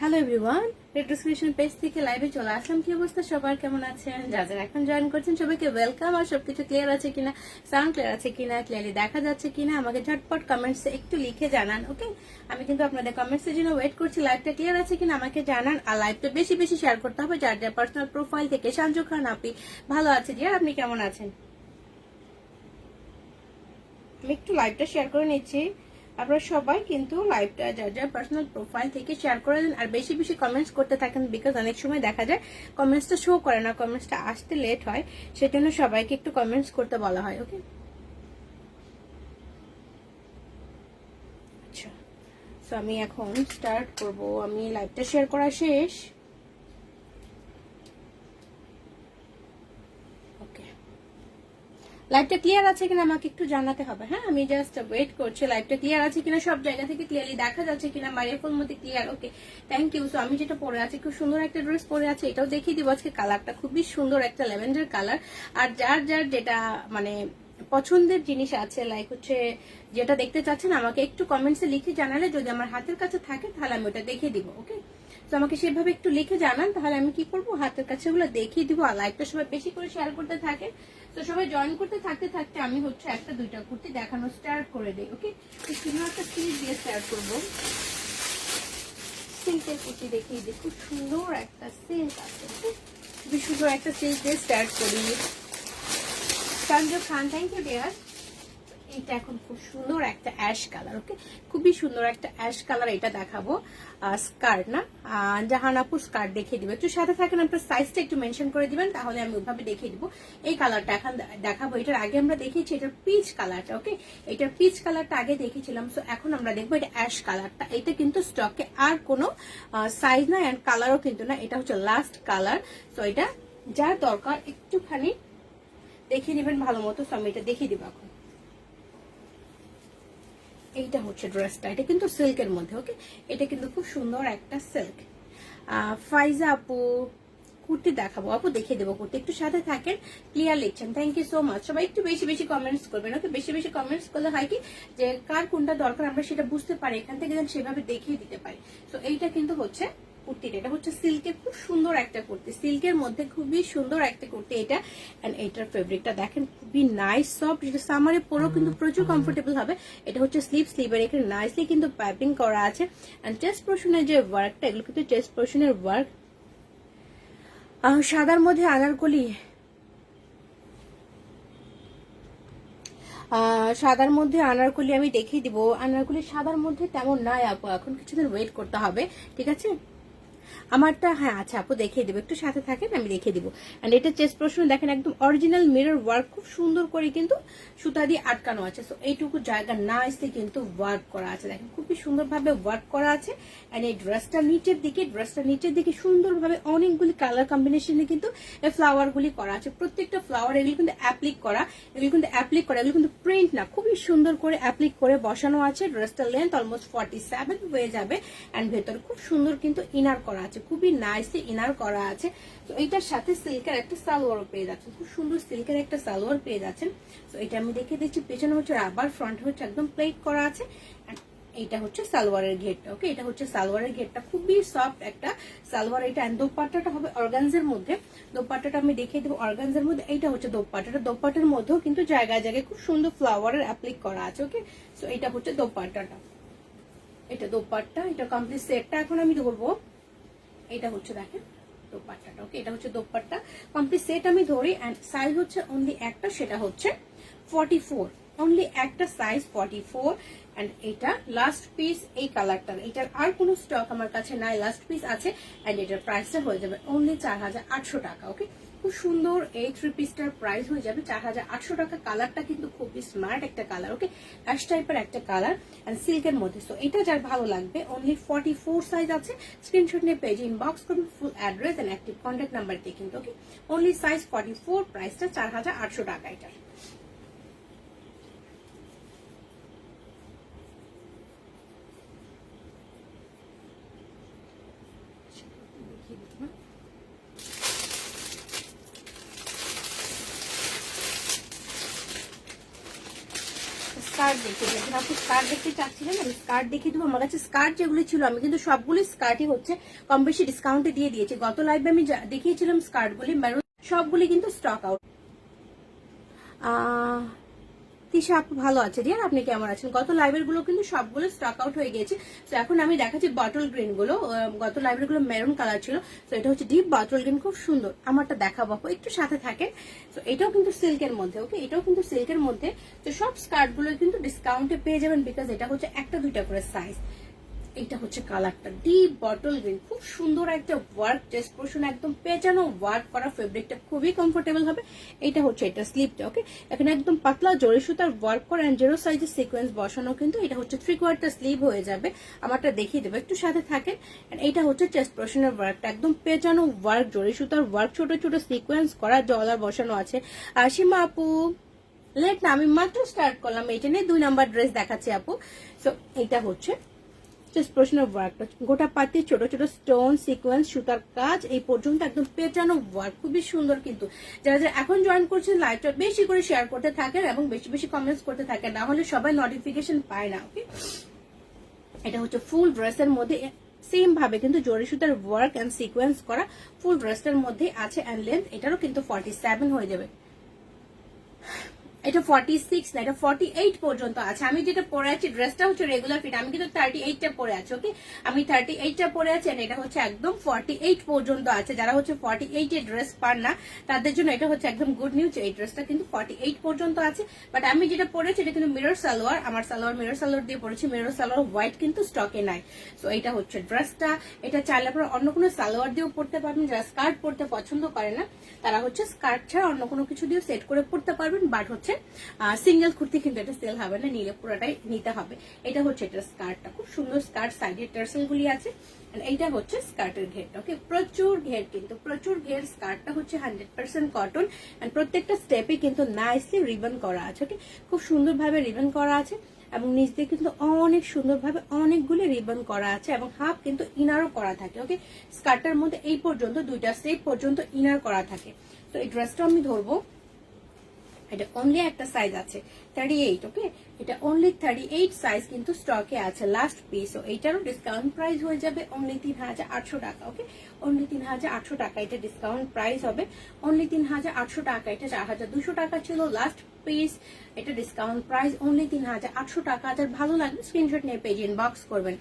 Hello everyone, রেডিওস্ক্রিপশন page থেকে লাইভে চলে আসলাম। কি অবস্থা সবার, কেমন আছেন? যারা এখন জয়েন করছেন সবাইকে ওয়েলকাম। আর সবকিছু ক্লিয়ার আছে কিনা, সাউন্ড ক্লিয়ার আছে কিনা, ক্লিয়ারলি দেখা যাচ্ছে কিনা আমাকে ঝটপট কমেন্টসে একটু লিখে জানান। ওকে, আমি কিন্তু আপনাদের কমেন্টসের জন্য ওয়েট করছি। লাইভটা ক্লিয়ার আছে কিনা আমাকে জানান। আর লাইভটা বেশি বেশি শেয়ার করতে হবে যার যার পার্সোনাল প্রোফাইল থেকে। সঞ্জু খান আপনি ভালো আছে ডিয়ার, আপনি কেমন আছেন? আমি একটু লাইভটা শেয়ার করে নিচ্ছি। আপনারা সবাই কিন্তু লাইভটা যার যার পার্সোনাল প্রোফাইল থেকে শেয়ার করে দেন আর বেশি বেশি কমেন্টস করতে থাকেন, বিকজ অনেক সময় দেখা যায় কমেন্টসটা শো করে না, কমেন্টসটা আসতে লেট হয়, সেজন্য সবাইকে একটু কমেন্টস করতে বলা হয়। ওকে, আচ্ছা, সো আমি এখন স্টার্ট করব। আমি লাইভটা শেয়ার করা শেষ। লাইভটা ক্লিয়ার আছে কিনা আমাকে একটু জানাতে হবে। হ্যাঁ, আমি জাস্ট ওয়েট করছি লাইভটা ক্লিয়ার আছে কিনা, সব জায়গা থেকে ক্লিয়ারলি দেখা যাচ্ছে কিনা। মারিয়া ফোন মধ্যে clear. Okay, thank you. So আমি যেটা পরে আছি, খুব সুন্দর একটা ড্রেস পরে আছে, এটাও দেখিয়ে দিব আজকে। কালারটা খুবই সুন্দর, একটা ল্যাভেন্ডার কালার। আর যার যার যেটা মানে পছন্দের জিনিস আছে, লাইক হচ্ছে যেটা দেখতে চাচ্ছেন আমাকে একটু কমেন্টসে লিখে জানালে, যদি আমার হাতের কাছে থাকে তাহলে আমি ওটা দেখিয়ে দিব। ওকে, তো আমাকে সেভাবে একটু লিখে জানান, তাহলে আমি কি করবো হাতের কাছে ওগুলো দেখিয়ে দিব। আর লাইভটা সবাই বেশি করে শেয়ার করতে থাকে। তো সবাই জয়েন করতে থাকতে থাকতে আমি হচ্ছে একটা দুইটা কুর্তি দেখানো স্টার্ট করে দেই। ওকে, শুধু একটা সিল্ক দিয়ে স্টার্ট করবো। সিল্কের কুর্তি দেখিয়ে দিই, খুব সুন্দর একটা সিল্ক আছে। খুবই সুন্দর একটা সিল্ক দিয়ে স্টার্ট করি। সঞ্জু খান, থ্যাংক ইউ ডিয়ার। এটা এখন খুব সুন্দর একটা অ্যাশ কালার। ওকে, খুবই সুন্দর একটা অ্যাশ কালার। এটা দেখাবো স্কার্ট না, জাহানাপুর স্কার্ট দেখিয়ে দিবে। একটু সাথে থাকেন, আপনার সাইজটা একটু মেনশন করে দিবেন, তাহলে আমি ওইভাবে দেখিয়ে দিব। এই কালারটা এখন দেখাবো। এটার আগে আমরা দেখিয়েছি এটার পিচ কালারটা। ওকে, এটার পিচ কালারটা আগে দেখিয়েছিলাম। সো এখন আমরা দেখবো এটা অ্যাশ কালারটা। এটা কিন্তু স্টকে আর কোনো সাইজ না, অ্যান্ড কালারও কিন্তু না, এটা হচ্ছে লাস্ট কালার। সো এটা যার দরকার একটুখানি দেখিয়ে নেবেন ভালো মতো। সো আমি এটা দেখিয়ে দিব এখন। এইটা হচ্ছে ড্রেসটা, এটা কিন্তু সিল্কের মধ্যে। ওকে, এটা কিন্তু খুব সুন্দর একটা সিল্ক। ফাইজা আপু কুর্তি দেখাবো, আপু দেখিয়ে দেবো কুর্তি, একটু সাথে থাকেন। ক্লিয়ার লিখছেন, থ্যাংক ইউ সো মাচ। সবাই একটু বেশি বেশি কমেন্টস করবেন। ওকে, বেশি বেশি কমেন্টস করলে হয় কি যে কার কোনটা দরকার আমরা সেটা বুঝতে পারি, এখান থেকে যেন সেভাবে দেখিয়ে দিতে পারি। তো এইটা কিন্তু হচ্ছে কুর্তিটা, এটা হচ্ছে সিল্কের খুব সুন্দর একটা কুর্তি, সিল্কের মধ্যে খুবই সুন্দর একটা কুর্তি এটা। এন্ড এইটার ফেব্রিকটা দেখেন, খুবই নাইস সফট, যেটা সামারে পরেও কিন্তু প্রচুর কমফোর্টেবল হবে। এটা হচ্ছে স্লিভের এখানে নাইসলি কিন্তু পাইপিং করা আছে। এন্ড চেস্ট পোর্শনের যে ওয়ার্কটা, এগুলো কিন্তু চেস্ট পোর্শনের ওয়ার্ক। সাদার মধ্যে আনারকলি, সাদার মধ্যে আনারকলি আমি দেখিয়ে দিব। আনারকলি সাদার মধ্যে তেমন নাই আপু, এখন কিছুদিন ওয়েট করতে হবে, ঠিক আছে। আমারটা হ্যাঁ আচ্ছা আপু দেখিয়ে দেবো, একটু সাথে থাকেন, আমি দেখিয়ে দিব। এন্ড এটা চেস্ট পোর্শন দেখেন, একদম অরিজিনাল মিরর ওয়ার্ক, খুব সুন্দর করে কিন্তু সুতা দিয়ে আটকানো আছে। সো এইটুকু জায়গা নাইসলি কিন্তু ওয়ার্ক করা আছে, দেখেন খুবই সুন্দরভাবে ওয়ার্ক করা আছে। এন্ড এই ড্রেসটা নিচের দিকে সুন্দরভাবে অনেকগুলি কালার কম্বিনেশনে কিন্তু এই ফ্লাওয়ার গুলি করা আছে। প্রত্যেকটা ফ্লাওয়ার এগুলি কিন্তু অ্যাপ্লিক করা, এগুলি কিন্তু প্রিন্ট না, খুবই সুন্দর করে অ্যাপ্লিক করে বসানো আছে। ড্রেসটার লেন্থ অলমোস্ট 47 হয়ে যাবে। এন্ড ভেতরে খুব সুন্দর কিন্তু ইনার করা আছে, খুবই নাইসলি ইনার করা আছে। তো এইটার সাথে সিল্কের একটা সালোয়ারও পেয়ে যাচ্ছেন, খুব সুন্দর সিল্কের একটা সালোয়ার পেয়ে যাচ্ছেন। তো এটা আমি দেখে দিচ্ছি, পেছনে হচ্ছে রাবার, ফ্রন্ট হচ্ছে একদম প্লেট করা আছে। এইটা হচ্ছে সালোয়ারের ঘেরটা। ওকে, এটা হচ্ছে সালোয়ারের ঘেরটা, খুবই সফট একটা সালোয়ার এটা। এন্ড দোপাট্টাটা হবে অর্গানজার মধ্যে, দোপাট্টাটা আমি দেখিয়ে দেবো অর্গানজার মধ্যে। এইটা হচ্ছে দোপাট্টার মধ্যেও কিন্তু জায়গায় জায়গায় খুব সুন্দর ফ্লাওয়ারের অ্যাপ্লিক করা আছে। ওকে, সো এটা হচ্ছে দোপাট্টাটা, এটা দোপাট্টা, এটা কমপ্লিট সেটটা এখন আমি ধরবো। এটা হচ্ছে দেখেন দোপাট্টাটা। ওকে, এটা হচ্ছে দোপাট্টা, কমপ্লিট সেট আমি ধরি। এন্ড সাইজ হচ্ছে অনলি একটা, সেটা হচ্ছে 44, অনলি একটা সাইজ 44। এন্ড এটা লাস্ট পিস, এই কালারটার, এটার আর কোনো স্টক আমার কাছে নাই, লাস্ট পিস আছে। এন্ড এটার প্রাইসটা হয়ে যাবে অনলি 4800 টাকা। ওকে, খুব সুন্দর এই থ্রি পিসটার প্রাইস হয়ে যাবে 4800 টাকা। কালারটা কিন্তু খুবই স্মার্ট একটা কালার। ওকে, অ্যাশ টাইপের একটা কালার এন্ড সিল্কের মধ্যে। সো এটা যার ভালো লাগবে, অনলি 44 সাইজ আছে। স্ক্রিনশট নিয়ে পেজে ইনবক্স করবেন, full address and active contact number দিয়ে কিন্তু। ওকে, অনলি সাইজ 44, প্রাইসটা 4800 টাকা এটার। স্কার্ট দেখিয়ে দেবেন। আপনি স্কার্ট দেখতে চাচ্ছিলেন, আমি স্কার্ট দেখিয়ে দেবো। আমার কাছে স্কার্ট যেগুলো ছিল আমি কিন্তু সবগুলি স্কার্টই হচ্ছে কম বেশি ডিসকাউন্টে দিয়ে দিয়েছি। গত লাইভে আমি দেখিয়েছিলাম স্কার্টগুলি, মেরুন সবগুলি কিন্তু স্টক আউট। তিশা আপু ভালো আছে ডিয়ার, আপনি কেমন আছেন? গত লাইভের গুলো কিন্তু সবগুলো স্টক আউট হয়ে গেছে। তো এখন আমি দেখাচ্ছি বটল গ্রিন গুলো। গত লাইভের গুলো মেরুন কালার ছিল, তো এটা হচ্ছে ডিপ বটল গ্রিন, খুব সুন্দর। আমারটা দেখাবো আপু, একটু সাথে থাকেন। তো এটাও কিন্তু সিল্কের মধ্যে, ওকে, এটাও কিন্তু সিল্কের মধ্যে। তো সব স্কার্ট গুলো কিন্তু ডিসকাউন্টে পেয়ে যাবেন, বিকজ এটা হচ্ছে একটা দুইটা করে সাইজ। এটা হচ্ছে কালারটা ডিপ বটল গ্রিন, খুব সুন্দর একটা ওয়ার্ক, চেস্ট পোর্শন একদম পেঁচানো ওয়ার্ক করা, ফেব্রিকটা খুবই কমফোর্টেবল হবে। এটা হচ্ছে এটা স্লিপটা, ওকে, এখানে একদম পাতলা জরি সুতার ওয়ার্ক করা এন্ড জেরো সাইজের সিকোয়েন্স বসানো, কিন্তু এটা হচ্ছে 3/4 স্লিভ হয়ে যাবে। আমারটা দেখিয়ে দেবো, একটু সাথে থাকেন। এটা হচ্ছে চেস্ট পোর্শনের ওয়ার্কটা একদম পেঁচানো ওয়ার্ক, জরি সুতার ওয়ার্ক, ছোট ছোট সিকোয়েন্স করা, ডলার বসানো আছে। সীমা আপু লেট না, আমি মাত্র স্টার্ট করলাম, এটা নিয়ে 2 নাম্বার ড্রেস দেখাচ্ছি আপু। সো এটা হচ্ছে প্রশ্নের ওয়ার্কটা, গোটা পাতি ছোট ছোট স্টোন সিকোয়েন্স সুতার কাজ, এই পর্যন্ত একদম পেঁচানো ওয়ার্ক, খুবই সুন্দর। কিন্তু যারা যারা এখন জয়েন করছেন লাইভটা বেশি করে শেয়ার করতে থাকেন এবং বেশি বেশি কমেন্টস করতে থাকেন, না হলে সবাই নোটিফিকেশন পায় না, ওকে। এটা হচ্ছে ফুল ড্রেসের মধ্যে সেম ভাবে কিন্তু জরি সুতার ওয়ার্ক এন্ড সিকোয়েন্স করা, ফুল ড্রেসের মধ্যে আছে। এন্ড লেন্থ এটারও কিন্তু 47 হয়ে যাবে। এটা 46 না, এটা 48 পর্যন্ত আছে। আমি যেটা পরে আছি ড্রেসটা হচ্ছে রেগুলার ফিট, আমি কিন্তু 38টা পরে আছি, ওকে, আমি 38টা পরে আছি। এটা হচ্ছে একদম 48 পর্যন্ত আছে। যারা হচ্ছে 48 এর ড্রেস পান না তাদের জন্য এটা হচ্ছে একদম গুড নিউজ, এই ড্রেসটা কিন্তু 48 পর্যন্ত আছে। বাট আমি যেটা পরেছি এটা কিন্তু মিরর সালোয়ার, আমার সালোয়ার মিরর সালোয়ার দিয়ে পরেছি, মিরর সালোয়ার হোয়াইট কিন্তু স্টকে নাই। সো এটা হচ্ছে ড্রেসটা, এটা চাইলে আপনারা অন্য কোনো সালোয়ার দিয়েও পরতে পারবেন। যারা স্কার্ট পরতে পছন্দ করে না তারা হচ্ছে স্কার্ট ছাড়া অন্য কোনো কিছু দিয়ে সেট করে পরতে পারবেন। বাট হচ্ছে সিঙ্গেল কুর্তি কিন্তু এটা সেল হবে না, নিলে পুরোটাই নিতে হবে। এটা হচ্ছে এটা স্কার্টটা, খুব সুন্দর স্কার্ট, সাইডে টার্সেল গুলি আছে। এইটা হচ্ছে স্কার্টের ঘেরটা, ওকে, প্রচুর ঘের, কিন্তু প্রচুর ঘের। স্কার্টটা হচ্ছে 100% কটন এন্ড প্রত্যেকটা স্টেপে কিন্তু নাইসলি রিবন করা আছে, ওকে, খুব সুন্দরভাবে রিবন করা আছে। এবং নিচ দিয়ে কিন্তু অনেক সুন্দরভাবে অনেকগুলি রিবন করা আছে এবং হাফ কিন্তু ইনারও করা থাকে, ওকে। স্কার্টটার মধ্যে এই পর্যন্ত 2টা স্টেপ পর্যন্ত ইনার করা থাকে। তো এই ড্রেসটা আমি ধরবো, এটা অনলি একটা সাইজ আছে 38, ওকে, এটা অনলি 38 সাইজ কিন্তু স্টকে আছে, লাস্ট পিস। ও এইটারও ডিসকাউন্ট প্রাইস হয়ে যাবে অনলি 3800 টাকা, ওকে, অনলি 3800 টাকা এটা ডিসকাউন্ট প্রাইস হবে, অনলি 3800 টাকা। এটা 4200 টাকা ছিল লাস্ট পিস, এটা ডিসকাউন্ট প্রাইস অনলি 3800 টাকা। যার ভালো লাগবে স্ক্রিনশট নিয়ে পেজ ইনবক্স করবেন।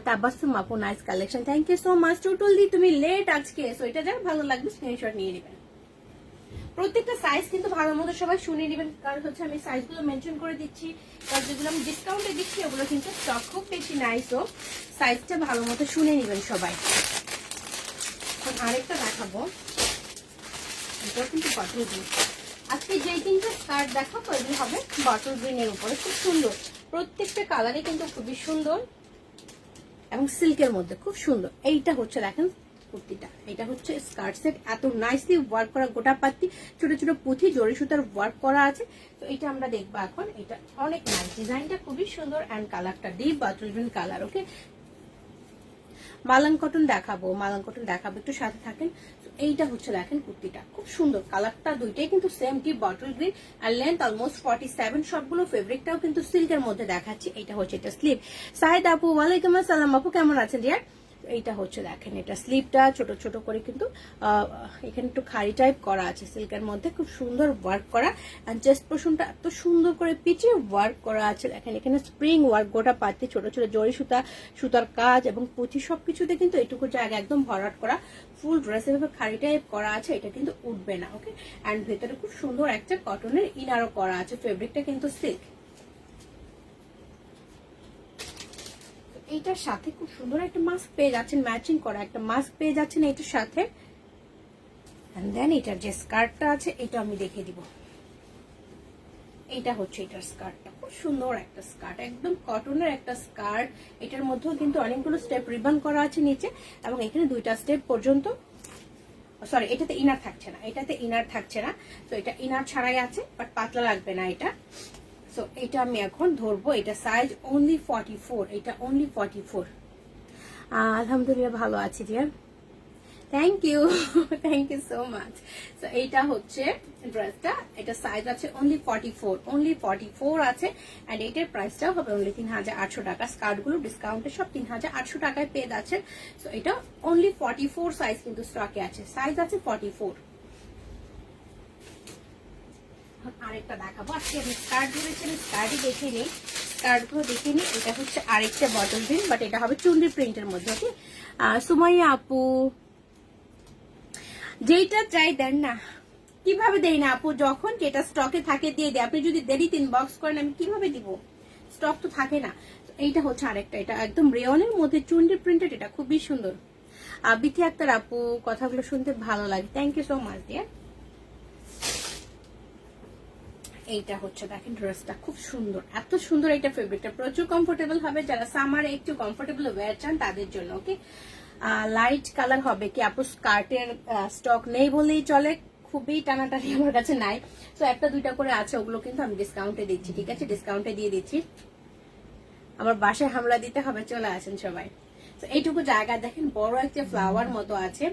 তাবাসসুম আপু nice collection, thank you so much. Totally তুমি লেট আজকে, সো এটা যার ভালো লাগবে স্ক্রিনশট নিয়ে নেবেন। প্রত্যেকটা সাইজ কিন্তু ভালো মতো সবাই শুনে নেবেন, কারণ হচ্ছে আমি সাইজগুলো মেনশন করে দিচ্ছি, কারণ যেগুলো আমি ডিসকাউন্টে দিচ্ছি ওগুলো কিন্তু স্টক খুব বেশি নাই। সো সাইজটা ভালো মতো শুনে নেবেন সবাই। এখন আরেকটা দেখাবো, এটাও কিন্তু বটল গ্রিন। আজকে যে 3টা স্কার্ট দেখাবো এগুলো হবে বটল গ্রিনের উপরে, খুব সুন্দর। প্রত্যেকটা কালারই কিন্তু খুবই সুন্দর এবং সিল্কের মধ্যে খুব সুন্দর। এইটা হচ্ছে দেখেন কুর্তিটা, এটা হচ্ছে স্কার্ট সেট, এত নাইসলি ওয়ার্ক করা, গোটা পাতি ছোট ছোট পুঁথি জরি সুতার ওয়ার্ক করা আছে। তো এটা আমরা দেখবো এখন, এটা অনেক নাইস, ডিজাইনটা খুবই সুন্দর এন্ড কালারটা ডিপ বটল গ্রিন কালার, ওকে। মালান কটন দেখাবো, মালান কটন দেখাবো, একটু সাথে থাকেন। এইটা হচ্ছে দেখেন কুর্তিটা, খুব সুন্দর কালারটা, দুইটাই কিন্তু সেম ডিপ বটল গ্রিন আর লেন্থ অলমোস্ট 47। সবগুলো ফেব্রিকটাও কিন্তু সিল্কের মধ্যে দেখাচ্ছি। এটা হচ্ছে এটা স্লিভ। সাইদ আপু ওয়ালাইকুম আসসালাম আপু, কেমন আছেন ডিয়ার? এইটা হচ্ছে দেখেন এটা স্লিভটা ছোট ছোট করে কিন্তু এখানে একটু খাড়ি টাইপ করা আছে সিল্কের মধ্যে, খুব সুন্দর ওয়ার্ক করা। আর চেস্ট পোর্শনটা এত সুন্দর করে পিছিয়ে ওয়ার্ক করা আছে দেখেন, এখানে স্প্রিং ওয়ার্ক, গোটা পাতি ছোট ছোট জরি সুতা, সুতার কাজ এবং পুঁথি সবকিছুতে কিন্তু এটুকু জায়গা একদম ভরাট করা। ফুল ড্রেস এভাবে খাড়ি টাইপ করা আছে, এটা কিন্তু উঠবে না, ওকে। অ্যান্ড ভেতরে খুব সুন্দর একটা কটনের ইনারও করা আছে, ফেব্রিকটা কিন্তু সিল্ক। এইটার সাথে খুব সুন্দর একটা মাস্ক পেয়ে যাচ্ছেন, ম্যাচিং করা একটা মাস্ক পেয়ে যাচ্ছেন এটার সাথে। এন্ড দেন এটার যে স্কার্টটা আছে এটা আমি দেখিয়ে দিব। এটা হচ্ছে এটার স্কার্টটা, খুব সুন্দর একটা স্কার্ট, একদম কটনের একটা স্কার্ট। এটার মধ্যেও কিন্তু অনেকগুলো স্টেপ রিবন করা আছে নিচে এবং এখানে 2টা স্টেপ পর্যন্ত, সরি এটাতে ইনার থাকছে না, এটাতে ইনার থাকছে না। তো এটা ইনার ছাড়াই আছে, বাট পাতলা লাগবে না এটা। সো এটা আমি এখন ধরবো, এটা সাইজ অনলি 44, এটা অনলি 44। আলহামদুলিল্লাহ ভালো আছি dear. Thank you thank you so much. তো এইটা হচ্ছে ড্রেসটা, এটা সাইজ আছে অনলি 44, অনলি 44 আছে। এন্ড এটার প্রাইসটাও হবে অনলি 3800 টাকা। স্কার্টগুলো ডিসকাউন্টে সব 3800 টাকায় পেয়ে যাচ্ছেন। সো এটা অনলি 44 সাইজ কিন্তু স্টকে আছে, সাইজ আছে 44। আরেকটা দেখাবো, আজকে আমি স্কার্ট ধরেছি, স্কার্টই দেখে নিই, স্কার্টগুলো দেখে নিই। এটা হচ্ছে আরেকটা বটল গ্রিন, বাট এটা হবে চুন্ডি প্রিন্টের মধ্যে। ওকে সুমাইয়া আপু, যেইটা চাই দেন না, কিভাবে দেই না আপু? যখন যেটা স্টকে থাকে দিয়ে দেয়। আপনি যদি দেরিতে ইনবক্স করেন আমি কিভাবে দিব? স্টক তো থাকে না। এইটা হচ্ছে আরেকটা, এটা একদম রেয়নের মধ্যে চুন্ডি প্রিন্টেড, এটা খুবই সুন্দর। বিথি আক্তার আপু, কথাগুলো শুনতে ভালো লাগে, thank you so much dear. এইটা হচ্ছে দেখেন ড্রেসটা খুব সুন্দর, এত সুন্দর এটা ফেব্রিকটা, প্রচুর কমফোর্টেবল হবে। যারা সামারে একটু কমফোর্টেবল ওয়্যার চান তাদের জন্য। ওকে লাইট কালার হবে কি আপু? স্কার্টের স্টক নেই বলেই চলে, খুবই টানাটানি আমার কাছে নাই। তো একটা দুইটা করে আছে, ওগুলো কিন্তু আমি ডিসকাউন্টে দিচ্ছি, ঠিক আছে? ডিসকাউন্টে দিয়ে দিচ্ছি। আমার বাসায় হামলা দিতে হবে, চলে আসেন সবাই। তো এইটুকু জায়গা দেখেন, বড় একটা ফ্লাওয়ার মতো আছে।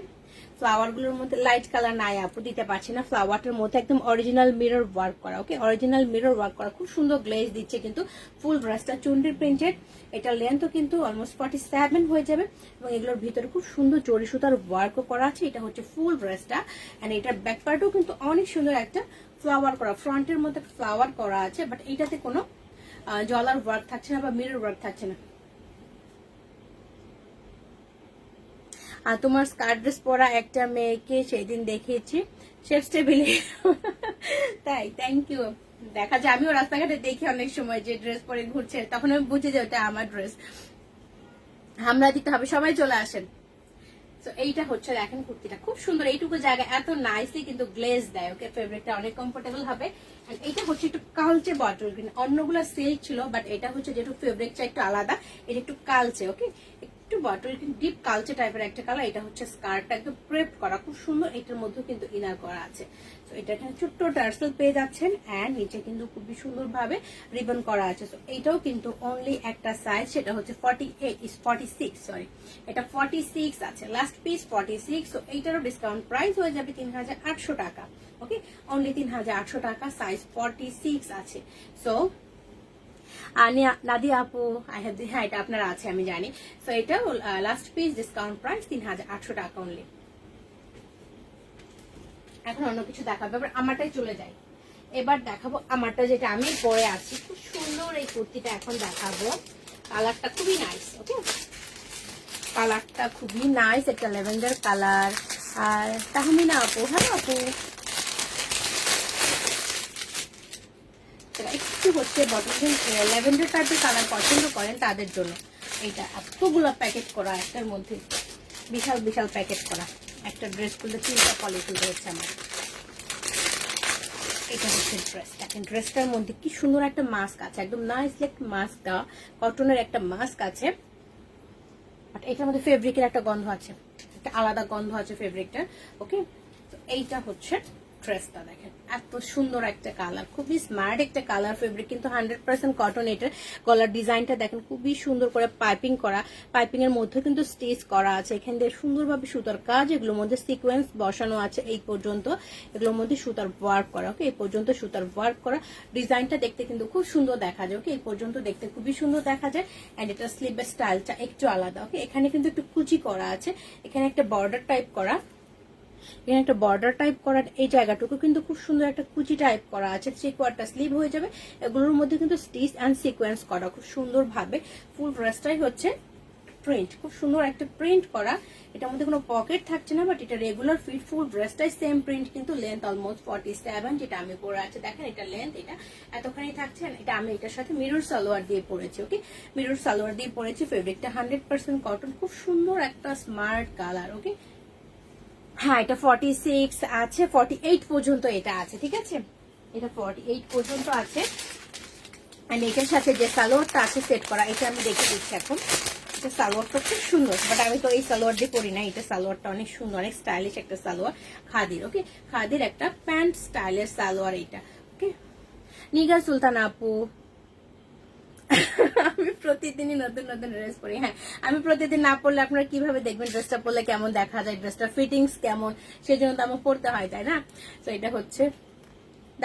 ফ্লাওয়ার গুলোর মধ্যে লাইট কালার নাই আপু, দিতে পারছি না। ফ্লাওয়ারটার মধ্যে একদম অরিজিনাল মিরর ওয়ার্ক করা। ওকে অরিজিনাল মিরর ওয়ার্ক করা, খুব সুন্দর গ্লেজ দিচ্ছে কিন্তু। ফুল ড্রেসটা চুন্ডির প্রিন্টেড, এটা লেন্থও কিন্তু অলমোস্ট 47 হয়ে যাবে। এবং এগুলোর ভিতরে খুব সুন্দর জরি সুতার ওয়ার্কও করা আছে। এটা হচ্ছে ফুল ড্রেসটা। এন্ড এটার ব্যাক পার্টও কিন্তু অনেক সুন্দর একটা ফ্লাওয়ার করা, ফ্রন্টের মধ্যে ফ্লাওয়ার করা আছে। বাট এইটাতে কোনো জলার ওয়ার্ক থাকছে না বা মিরর ওয়ার্ক থাকছে না। তোমার স্কার্ট ড্রেস পরা একটা মেয়েকে সেদিন দেখেছি শেফ টেবিলে, তাই? Thank you. দেখা যায় আমিও রাস্তাঘাটে দেখি অনেক সময় যে ড্রেস পরে ঘুরছে, তখন আমি বুঝি যে ওটা আমার ড্রেস। হামলা দিতে হবে, সবাই চলে আসেন। তো এইটা হচ্ছে দেখেন কুর্তিটা খুব সুন্দর, এইটুকু জায়গা এত নাইসলি কিন্তু গ্লেজ দেয়। ওকে ফেব্রিকটা অনেক কমফোর্টেবল হবে। এটা হচ্ছে একটু কালচে বটল গ্রিন, অন্যগুলো সিল্ক ছিল, বাট এটা হচ্ছে যেটু ফেব্রিকটা একটু আলাদা, এটা একটু কালচে। ওকে একটু বটল ডিপ কালচে টাইপের একটা কালার। এটা হচ্ছে স্কার্টটা একদম প্রেপ করা, খুব সুন্দর। এটার মধ্যে কিন্তু ইনার করা আছে। তো এটা ছোট্ট টার্সেল পেয়ে যাচ্ছেন। এন্ড নিচে কিন্তু খুবই সুন্দর ভাবে রিবন করা আছে। তো এইটাও কিন্তু অনলি একটা সাইজ, সেটা হচ্ছে 46, সরি এটা 46 আছে, লাস্ট পিস 46। তো এইটারও ডিসকাউন্ট প্রাইস হয়ে যাবে 3800 টাকা। ওকে অনলি 3800 টাকা, সাইজ 46 আছে। সো নাদিয়া আপু, হ্যাঁ এটা আপনারা আছে আমি জানি। তো এটা লাস্ট পিস ডিসকাউন্ট প্রাইস 3800 টাকা অনলি। এখন অন্য কিছু দেখাবো, এবার আমারটাই চলে যাই। এবার দেখাবো আমারটা, যেটা আমি পরে আছি। খুব সুন্দর এই কুর্তিটা এখন দেখাবো। কালারটা খুবই নাইস। ওকে কালারটা খুবই নাইস, একটা ল্যাভেন্ডার কালার। আর তাহমিনা আপু, হ্যালো আপু, একটু হচ্ছে বটল ল্যাভেন্ডার টাইপের কালার পছন্দ করেন তাদের জন্য। এইটা এতগুলো প্যাকেট করা, একটার মধ্যে বিশাল বিশাল প্যাকেট করা। একটা ড্রেস খুলতে 3টা পলি খুলতে হচ্ছে আমার। এটা হচ্ছে ড্রেস, দেখেন ড্রেসটার মধ্যে কি সুন্দর একটা মাস্ক আছে, একদম নাইসলি একটা মাস্ক দেওয়া, কটনের একটা মাস্ক আছে। বাট এটার মধ্যে ফেব্রিকের একটা গন্ধ আছে, একটা আলাদা গন্ধ আছে ফেব্রিকটার। ওকে তো এইটা হচ্ছে ড্রেসটা, দেখেন এত সুন্দর একটা কালার, খুবই স্মার্ট একটা কালার। ফেব্রিক কিন্তু 100% কটন। এটার গলার ডিজাইনটা দেখেন খুবই সুন্দর করে পাইপিং করা, পাইপিং এর মধ্যে কিন্তু স্টিচ করা আছে। এখান দিয়ে সুন্দরভাবে সুতার কাজ, এগুলোর মধ্যে সিকোয়েন্স বসানো আছে এই পর্যন্ত, এগুলোর মধ্যে সুতার ওয়ার্ক করা। ওকে এই পর্যন্ত সুতার ওয়ার্ক করা। ডিজাইনটা দেখতে কিন্তু খুব সুন্দর দেখা যায়। ওকে এই পর্যন্ত দেখতে খুবই সুন্দর দেখা যায়। এন্ড এটা স্লিভের স্টাইলটা একটু আলাদা। ওকে এখানে কিন্তু একটু কুচি করা আছে, এখানে একটা বর্ডার টাইপ করা, এখানে একটা বর্ডার টাইপ করার এই জায়গাটুকু কিন্তু খুব সুন্দর একটা কুচি টাইপ করা আছে। 3/4 স্লিভ হয়ে যাবে। এগুলোর মধ্যে কিন্তু স্টিচ এন্ড সিকোয়েন্স করা খুব সুন্দর ভাবে। ফুল ড্রেসটাই হচ্ছে প্রিন্ট, খুব সুন্দর একটা প্রিন্ট করা। এটার মধ্যে কোনো পকেট থাকছে না, বাট এটা রেগুলার ফিট। ফুল ড্রেসটাই সেম প্রিন্ট, কিন্তু লেন্থ অলমোস্ট 47, যেটা আমি পরে আছে। দেখেন এটা লেন্থ, এটা এতখানি থাকছে। এটা আমি এটার সাথে মিরর সালোয়ার দিয়ে পরেছি। ওকে মিরর সালোয়ার দিয়ে পরেছি। ফেব্রিকটা 100% কটন, খুব সুন্দর একটা স্মার্ট কালার। ওকে হ্যাঁ এটা 46 আছে, 48 পর্যন্ত এটা আছে, ঠিক আছে? এটা 48 পর্যন্ত আছে। আর এটার সাথে যে সালোয়ারটা আছে সেট করা, এটা আমি দেখে দিচ্ছি এখন। এটা সালোয়ারটা খুব সুন্দর, বাট আমি তো এই সালোয়ার দিয়ে পরি না। এটা সালোয়ারটা অনেক সুন্দর, অনেক স্টাইলিশ একটা সালোয়ার, খাদির। ওকে খাদির একটা প্যান্ট স্টাইলের সালোয়ার এটা। ওকে নিগার সুলতান আপু, আমি প্রতিদিনই নতুন নতুন ড্রেস পরি। হ্যাঁ, আমি প্রতিদিন না পরলে আপনারা কিভাবে দেখবেন ড্রেসটা পরলে কেমন দেখা যায়, ড্রেসটা ফিটিংস কেমন, সেজন্য তো আমার পরতে হয়, তাই না? তো এটা হচ্ছে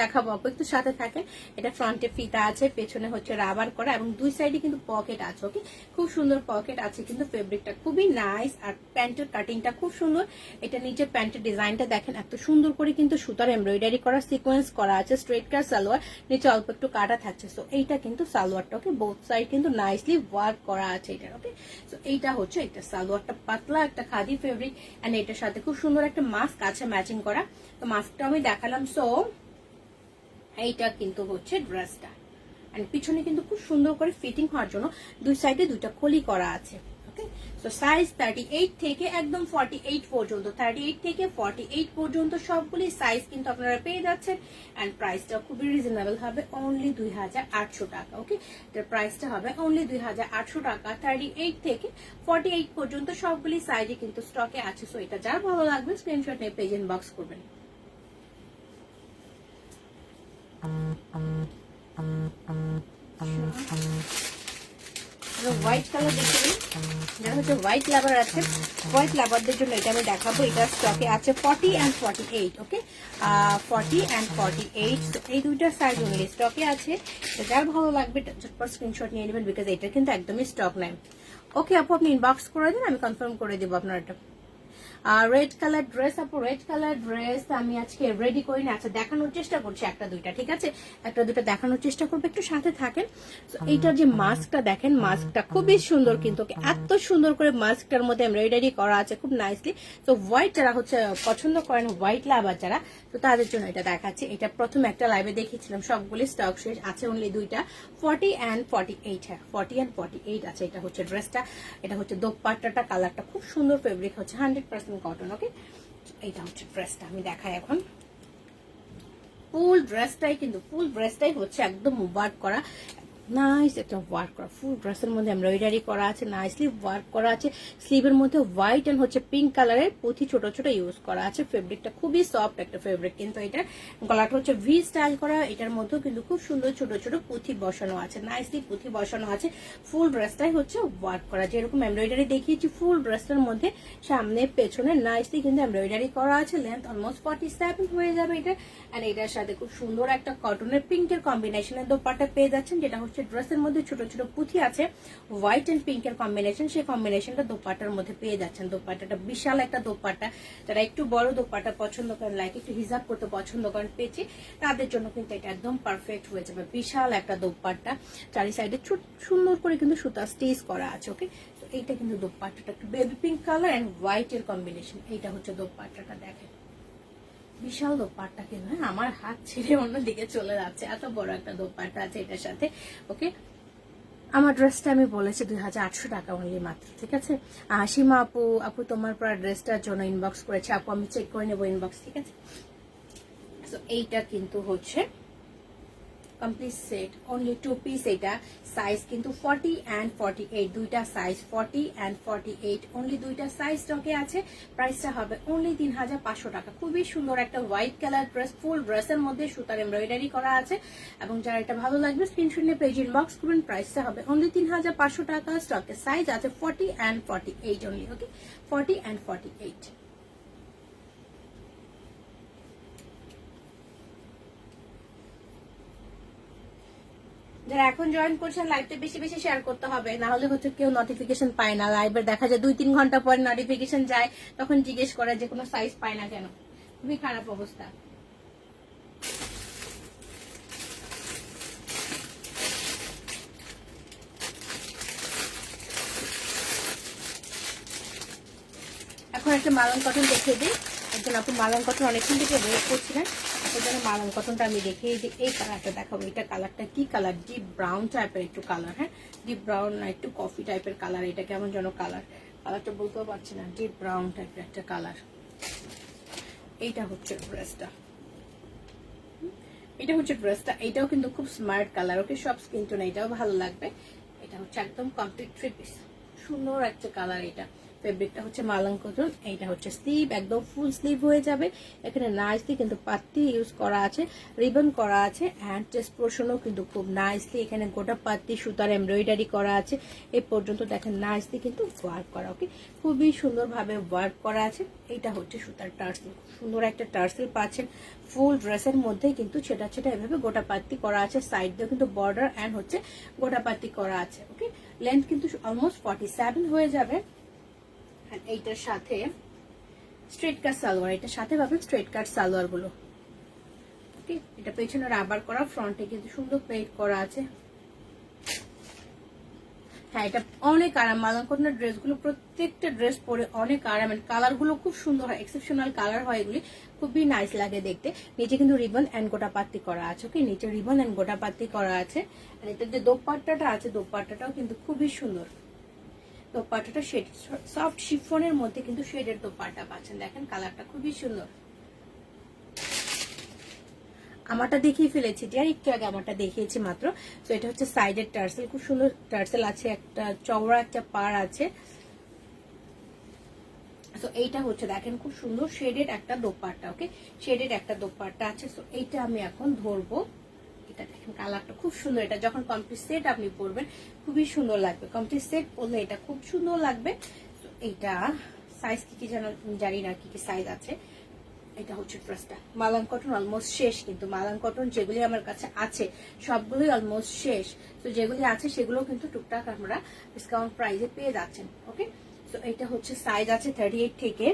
দেখাবো আপু, একটু সাথে থাকে। এটা ফ্রন্টে ফিতা আছে, পেছনে হচ্ছে রাবার করা এবং দুই সাইডে কিন্তু পকেট আছে। ওকে, খুব সুন্দর পকেট আছে, কিন্তু ফেব্রিকটা খুবই নাইস আর প্যান্টের কাটিংটা খুব সুন্দর। এটা নিচে প্যান্টের ডিজাইনটা দেখেন, এত সুন্দর করে কিন্তু সুতার এমব্রয়ডারি করা, সিকোয়েন্স করা আছে, স্ট্রেট কাট সালোয়ার, নিচে অল্প একটু কাটা থাকছে। সো এইটা কিন্তু সালোয়ারটা, ওকে, বোথ সাইড কিন্তু নাইসলি ওয়ার্ক করা আছে এটা। ওকে, সো এইটা হচ্ছে এটা সালোয়ারটা, পাতলা একটা খাদি ফেব্রিক এন্ড এটার সাথে খুব সুন্দর একটা মাস্ক আছে ম্যাচিং করা। তো মাস্কটা আমি দেখালাম। সো এইটা কিন্তু হচ্ছে ড্রেসটা, এন্ড পিছনে কিন্তু খুব সুন্দর করে ফিটিং হওয়ার জন্য দুই সাইডে দুইটা কলি করা আছে। ওকে, সো সাইজ 38 থেকে একদম 48 পর্যন্ত, 38 থেকে 48 পর্যন্ত সবগুলি সাইজ কিন্তু আপনারা পেয়ে যাচ্ছেন। এন্ড প্রাইসটা খুবই রিজনেবল হবে, অনলি 2800 টাকা। ওকে, এটার প্রাইসটা হবে অনলি 2800 টাকা। 38 থেকে 48 পর্যন্ত সবগুলি সাইজে কিন্তু স্টকে আছে। সো এটা যার ভালো লাগবে স্ক্রিনশট নিয়ে পেজ ইনবক্স করবেন। হোয়াইট কালার দেখে যারা হচ্ছে হোয়াইট লাভার আছে, হোয়াইট লাভারদের জন্য এটা আমি দেখাবো। এটা স্টকে আছে 40 and 48। ওকে, 40 and 48, এই দুইটা সাইজ অনুযায়ী স্টকে আছে। যার ভালো লাগবে ঝটপট স্ক্রিনশট নিয়ে নেবেন, বিকজ এটা কিন্তু একদমই স্টক নাই। ওকে আপু, আপনি ইনবক্স করে দিন, আমি কনফার্ম করে দেবো আপনার এটা। রেড কালার ড্রেস আপু, রেড কালার ড্রেস আমি আজকে রেডি করি না। আচ্ছা, দেখানোর চেষ্টা করছি একটা দুইটা, ঠিক আছে, একটা দুইটা দেখানোর চেষ্টা করবো, একটু সাথে থাকেন। এইটার যে মাস্কটা দেখেন, মাস্কটা খুবই সুন্দর, কিন্তু এত সুন্দর করে মাস্কটার মধ্যে এমব্রয়ডারি করা আছে খুব নাইসলি। তো হোয়াইট যারা হচ্ছে পছন্দ করেন, হোয়াইট লাভার যারা, তো তাদের জন্য এটা দেখাচ্ছে। এটা প্রথম একটা লাইভে দেখিয়েছিলাম, সবগুলি স্টক শেষ আছে, অনলি দুইটা 40 and 48। হ্যাঁ, 40 and 48 আছে। এটা হচ্ছে ড্রেসটা, এটা হচ্ছে দোপাট্টাটা, কালারটা খুব সুন্দর, ফেব্রিক হচ্ছে 100% কটন। ওকে, এইটা হচ্ছে ড্রেসটা, আমি দেখাই এখন। ফুল ড্রেসটাই কিন্তু, ফুল ড্রেসটাই হচ্ছে একদম ওয়ার্ক করা, নাইস একটা ওয়ার্ক করা। ফুল ড্রেসের মধ্যে এমব্রয়ডারি করা আছে, নাইসলি ওয়ার্ক করা আছে। স্লিভের মধ্যে হোয়াইট এন্ড হচ্ছে পিঙ্ক কালারের পুঁথি ছোট ছোট ইউজ করা আছে। ফেব্রিকটা খুবই সফট একটা ফেব্রিক, কিন্তু এটা গলাটা হচ্ছে ভি স্টাইল করা। এটার মধ্যেও কিন্তু খুব সুন্দর ছোট ছোট পুঁথি বসানো আছে, নাইসলি পুঁথি বসানো আছে। ফুল ড্রেসটাই হচ্ছে ওয়ার্ক করা, যেরকম এমব্রয়ডারি দেখিয়েছি ফুল ড্রেসটার মধ্যে সামনে পেছনে নাইসলি কিন্তু এমব্রয়ডারি করা আছে। লেন্থ অলমোস্ট 47 হয়ে যাবে এটা। এন্ড এটার সাথে খুব সুন্দর একটা কটনের পিঙ্কের কম্বিনেশনের দোপাট্টা পেয়ে যাচ্ছেন, যেটা হচ্ছে ড্রেসের মধ্যে ছোট ছোট পুঁথি আছে, হোয়াইট এন্ড পিঙ্কের কম্বিনেশন, সেই কম্বিনেশনটা দোপাট্টার মধ্যে পেয়ে যাচ্ছেন। দোপাট্টাটা বিশাল একটা দোপাট্টা, যারা একটু বড় দোপাট্টা পছন্দ করেন, লাইক একটু হিজাব করতে পছন্দ করেন পেঁচে, তাদের জন্য কিন্তু এটা একদম পারফেক্ট হয়ে যাবে। বিশাল একটা দোপাট্টা, চারি সাইডে সুন্দর করে কিন্তু সুতা স্টিচ করা আছে। ওকে, তো এইটা কিন্তু দোপাট্টাটা একটু baby pink colour and white এর কম্বিনেশন। এইটা হচ্ছে দোপাট্টাটা, দেখেন বিশাল দোপাট্টা, কিন্তু হ্যাঁ আমার হাত ছেড়ে অন্যদিকে চলে যাচ্ছে, এত বড় একটা দোপাট্টা আছে এটার সাথে। ওকে, আমার ড্রেসটা আমি বলেছি 2800 টাকা অনলি মাত্র, ঠিক আছে। সীমা আপু, আপু তোমার পরা ড্রেসটার জন্য ইনবক্স করেছে, আপু আমি চেক করে নেবো ইনবক্স, ঠিক আছে। তো এইটা কিন্তু হচ্ছে কমপ্লিট সেট, অনলি 2 পিস। এটা সাইজ কিন্তু 40 and 48, দুইটা সাইজ 40 and 48, অনলি দুইটা সাইজ স্টকে আছে। প্রাইসটা হবে অনলি 3500 টাকা। খুবই সুন্দর একটা হোয়াইট কালার ড্রেস, ফুল ড্রেসের মধ্যে সুতার এমব্রয়ডারি করা আছে, এবং যারা এটা ভালো লাগবে স্ক্রিনশট নিয়ে পেজ ইনবক্স করবেন। প্রাইসটা হবে অনলি 3500 টাকা। স্টকে সাইজ আছে 40 and 48 অনলি। Okay, 40 and 48। যারা এখন জয়েন করছেন, লাইভটা বেশি বেশি শেয়ার করতে হবে, না হলে হচ্ছে কেউ নোটিফিকেশন পায় না। লাইভের দেখা যায় 2-3 ঘন্টা পরে নোটিফিকেশন যায়, তখন জিজ্ঞেস করে যে কোনো সাইজ পায় না কেন। খুবই খারাপ অবস্থা। এখন একটা মালন কটন দেখিয়ে দিই। একজন আপু মালন কটন অনেকক্ষণ থেকে ওয়েট করছিলেন, ওই জন্য মালন কটনটা আমি দেখিয়ে দিই। এই কালারটা দেখাবো। এটা কালারটা কি কালার, ডিপ ব্রাউন টাইপের একটু কালার। হ্যাঁ, ডিপ ব্রাউন না, একটু কফি টাইপের কালার। এটা কেমন যেন কালার, কালারটা বলতেও পারছি না, ডিপ ব্রাউন টাইপের একটা কালার। এইটা হচ্ছে ড্রেসটা, এটা হচ্ছে ড্রেসটা। এটাও কিন্তু খুব স্মার্ট কালার। ওকে, সব স্কিন টোন, এটাও ভালো লাগবে। এটা হচ্ছে একদম কমপ্লিট 3 পিস, সুন্দর একটা কালার। এটা ফেব্রিকটা হচ্ছে মালাং কটন, এইটা হচ্ছে স্লিভ, একদম ফুল স্লিভ হয়ে যাবে। এখানে নাইসলি কিন্তু পাত্তি ইউজ করা আছে, রিবন করা আছে, অ্যান্ড চেস্ট পোর্শনও কিন্তু খুব নাইসলি এখানে গোটা পাত্তি সুতার এমব্রয়ডারি করা আছে। এই পর্যন্ত দেখেন নাইসলি কিন্তু ওয়ার্ক করা, ওকে, খুবই সুন্দরভাবে ওয়ার্ক করা আছে। এইটা হচ্ছে সুতার টার্সেল, খুব সুন্দর একটা টার্সেল পাচ্ছেন ফুল ড্রেসের মধ্যে, কিন্তু সেটা এভাবে গোটা পাত্তি করা আছে, সাইড দিয়ে কিন্তু বর্ডার অ্যান্ড হচ্ছে গোটা পাত্তি করা আছে, ওকে। লেন্থ কিন্তু অলমোস্ট 47 হয়ে যাবে। এইটার সাথে স্ট্রেট কাট সালোয়ার, এটার সাথে পাবেন স্ট্রেট কাট সালোয়ার গুলো, ওকে। এটা পেছনে রাবার করা, ফ্রন্টে কিন্তু সুন্দর প্লেট করা আছে। হ্যাঁ, এটা অনেক আরাম, মালাং কটনের ড্রেসগুলো প্রত্যেকটা ড্রেস পরে অনেক আরাম। কালার গুলো খুব সুন্দর হয়, এক্সেপশনাল কালার হয় এগুলি, খুবই নাইস লাগে দেখতে। নিচে কিন্তু রিবন এন্ড গোটা পাত্তি করা আছে, ওকে, নিচে রিবন এন্ড গোটা পাত্তি করা আছে। আর এটার যে দোপাট্টাটা আছে, দোপাট্টাটাও কিন্তু খুবই সুন্দর। দোপাট্টাটা শেড সফট শিফনের মধ্যে কিন্তু শেডের দোপাট্টা পাচ্ছেন, দেখেন কালারটা খুবই সুন্দর। আমারটা দেখিয়ে ফেলেছি, যে আর একটু আগে আমারটা দেখিয়েছি মাত্র। তো এটা হচ্ছে সাইডের টার্সেল, খুব সুন্দর টার্সেল আছে, একটা চওড়া একটা পার আছে। তো এইটা হচ্ছে দেখেন খুব সুন্দর শেডেড একটা দোপাট্টা, ওকে, শেডেড একটা দোপাট্টা আছে। তো এইটা আমি এখন ধরবো, এটা দেখেন কালারটা খুব সুন্দর। এটা যখন কমপ্লিট সেট আপনি পরবেন খুবই সুন্দর লাগবে, কমপ্লিট সেট পরলে এটা খুব সুন্দর লাগবে। তো এইটা সাইজ কি জানি না কি সাইজ আছে। এটা হচ্ছে ড্রেসটা, মালাং কটন অলমোস্ট শেষ, কিন্তু মালাং কটন যেগুলি আমার কাছে আছে সবগুলোই অলমোস্ট শেষ। তো যেগুলি আছে সেগুলো কিন্তু টুকটাক আমরা ডিসকাউন্ট প্রাইসে পেয়ে যাচ্ছেন, ওকে। তো এটা হচ্ছে সাইজ আছে 38 থেকে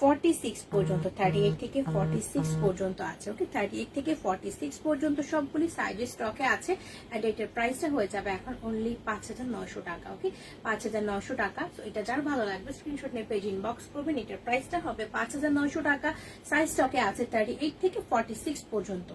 46 পর্যন্ত, 38 থেকে 46 পর্যন্ত আছে, ওকে। 38 থেকে 46 পর্যন্ত সবগুলি সাইজে স্টকে আছে। এন্ড এটার প্রাইসটা হয়ে যাবে এখন অনলি 5900 টাকা, ওকে, 5900 টাকা। তো এটা যার ভালো লাগবে স্ক্রিনশট নিয়ে পেজ ইনবক্স করবেন। এটার প্রাইসটা হবে 5900 টাকা। সাইজ স্টকে আছে 38 থেকে 46 পর্যন্ত।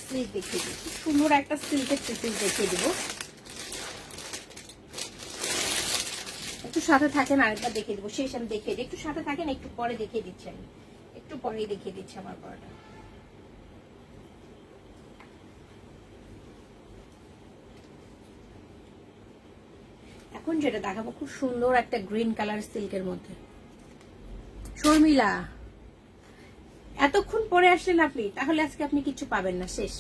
স্লিভ দেখিয়ে দিই, সুন্দর একটা সিল্কের ট্রিপিস দেখিয়ে দিব। একটু সাথে থাকেন, আরেকবার দেখিয়ে দিব, শেষ আমি দেখিয়ে দিই। একটু সাথে থাকেন, একটু পরে দেখিয়ে দিচ্ছি, আমি একটু পরেই দেখিয়ে দিচ্ছি আমার পরটা। এখন যেটা দেখাবো খুব সুন্দর একটা গ্রিন কালার সিল্কের মধ্যে। শর্মিলা, এতক্ষণ পরে আসলেন আপনি, তাহলে আজকে আপনি কিছু পাবেন না, শেষ।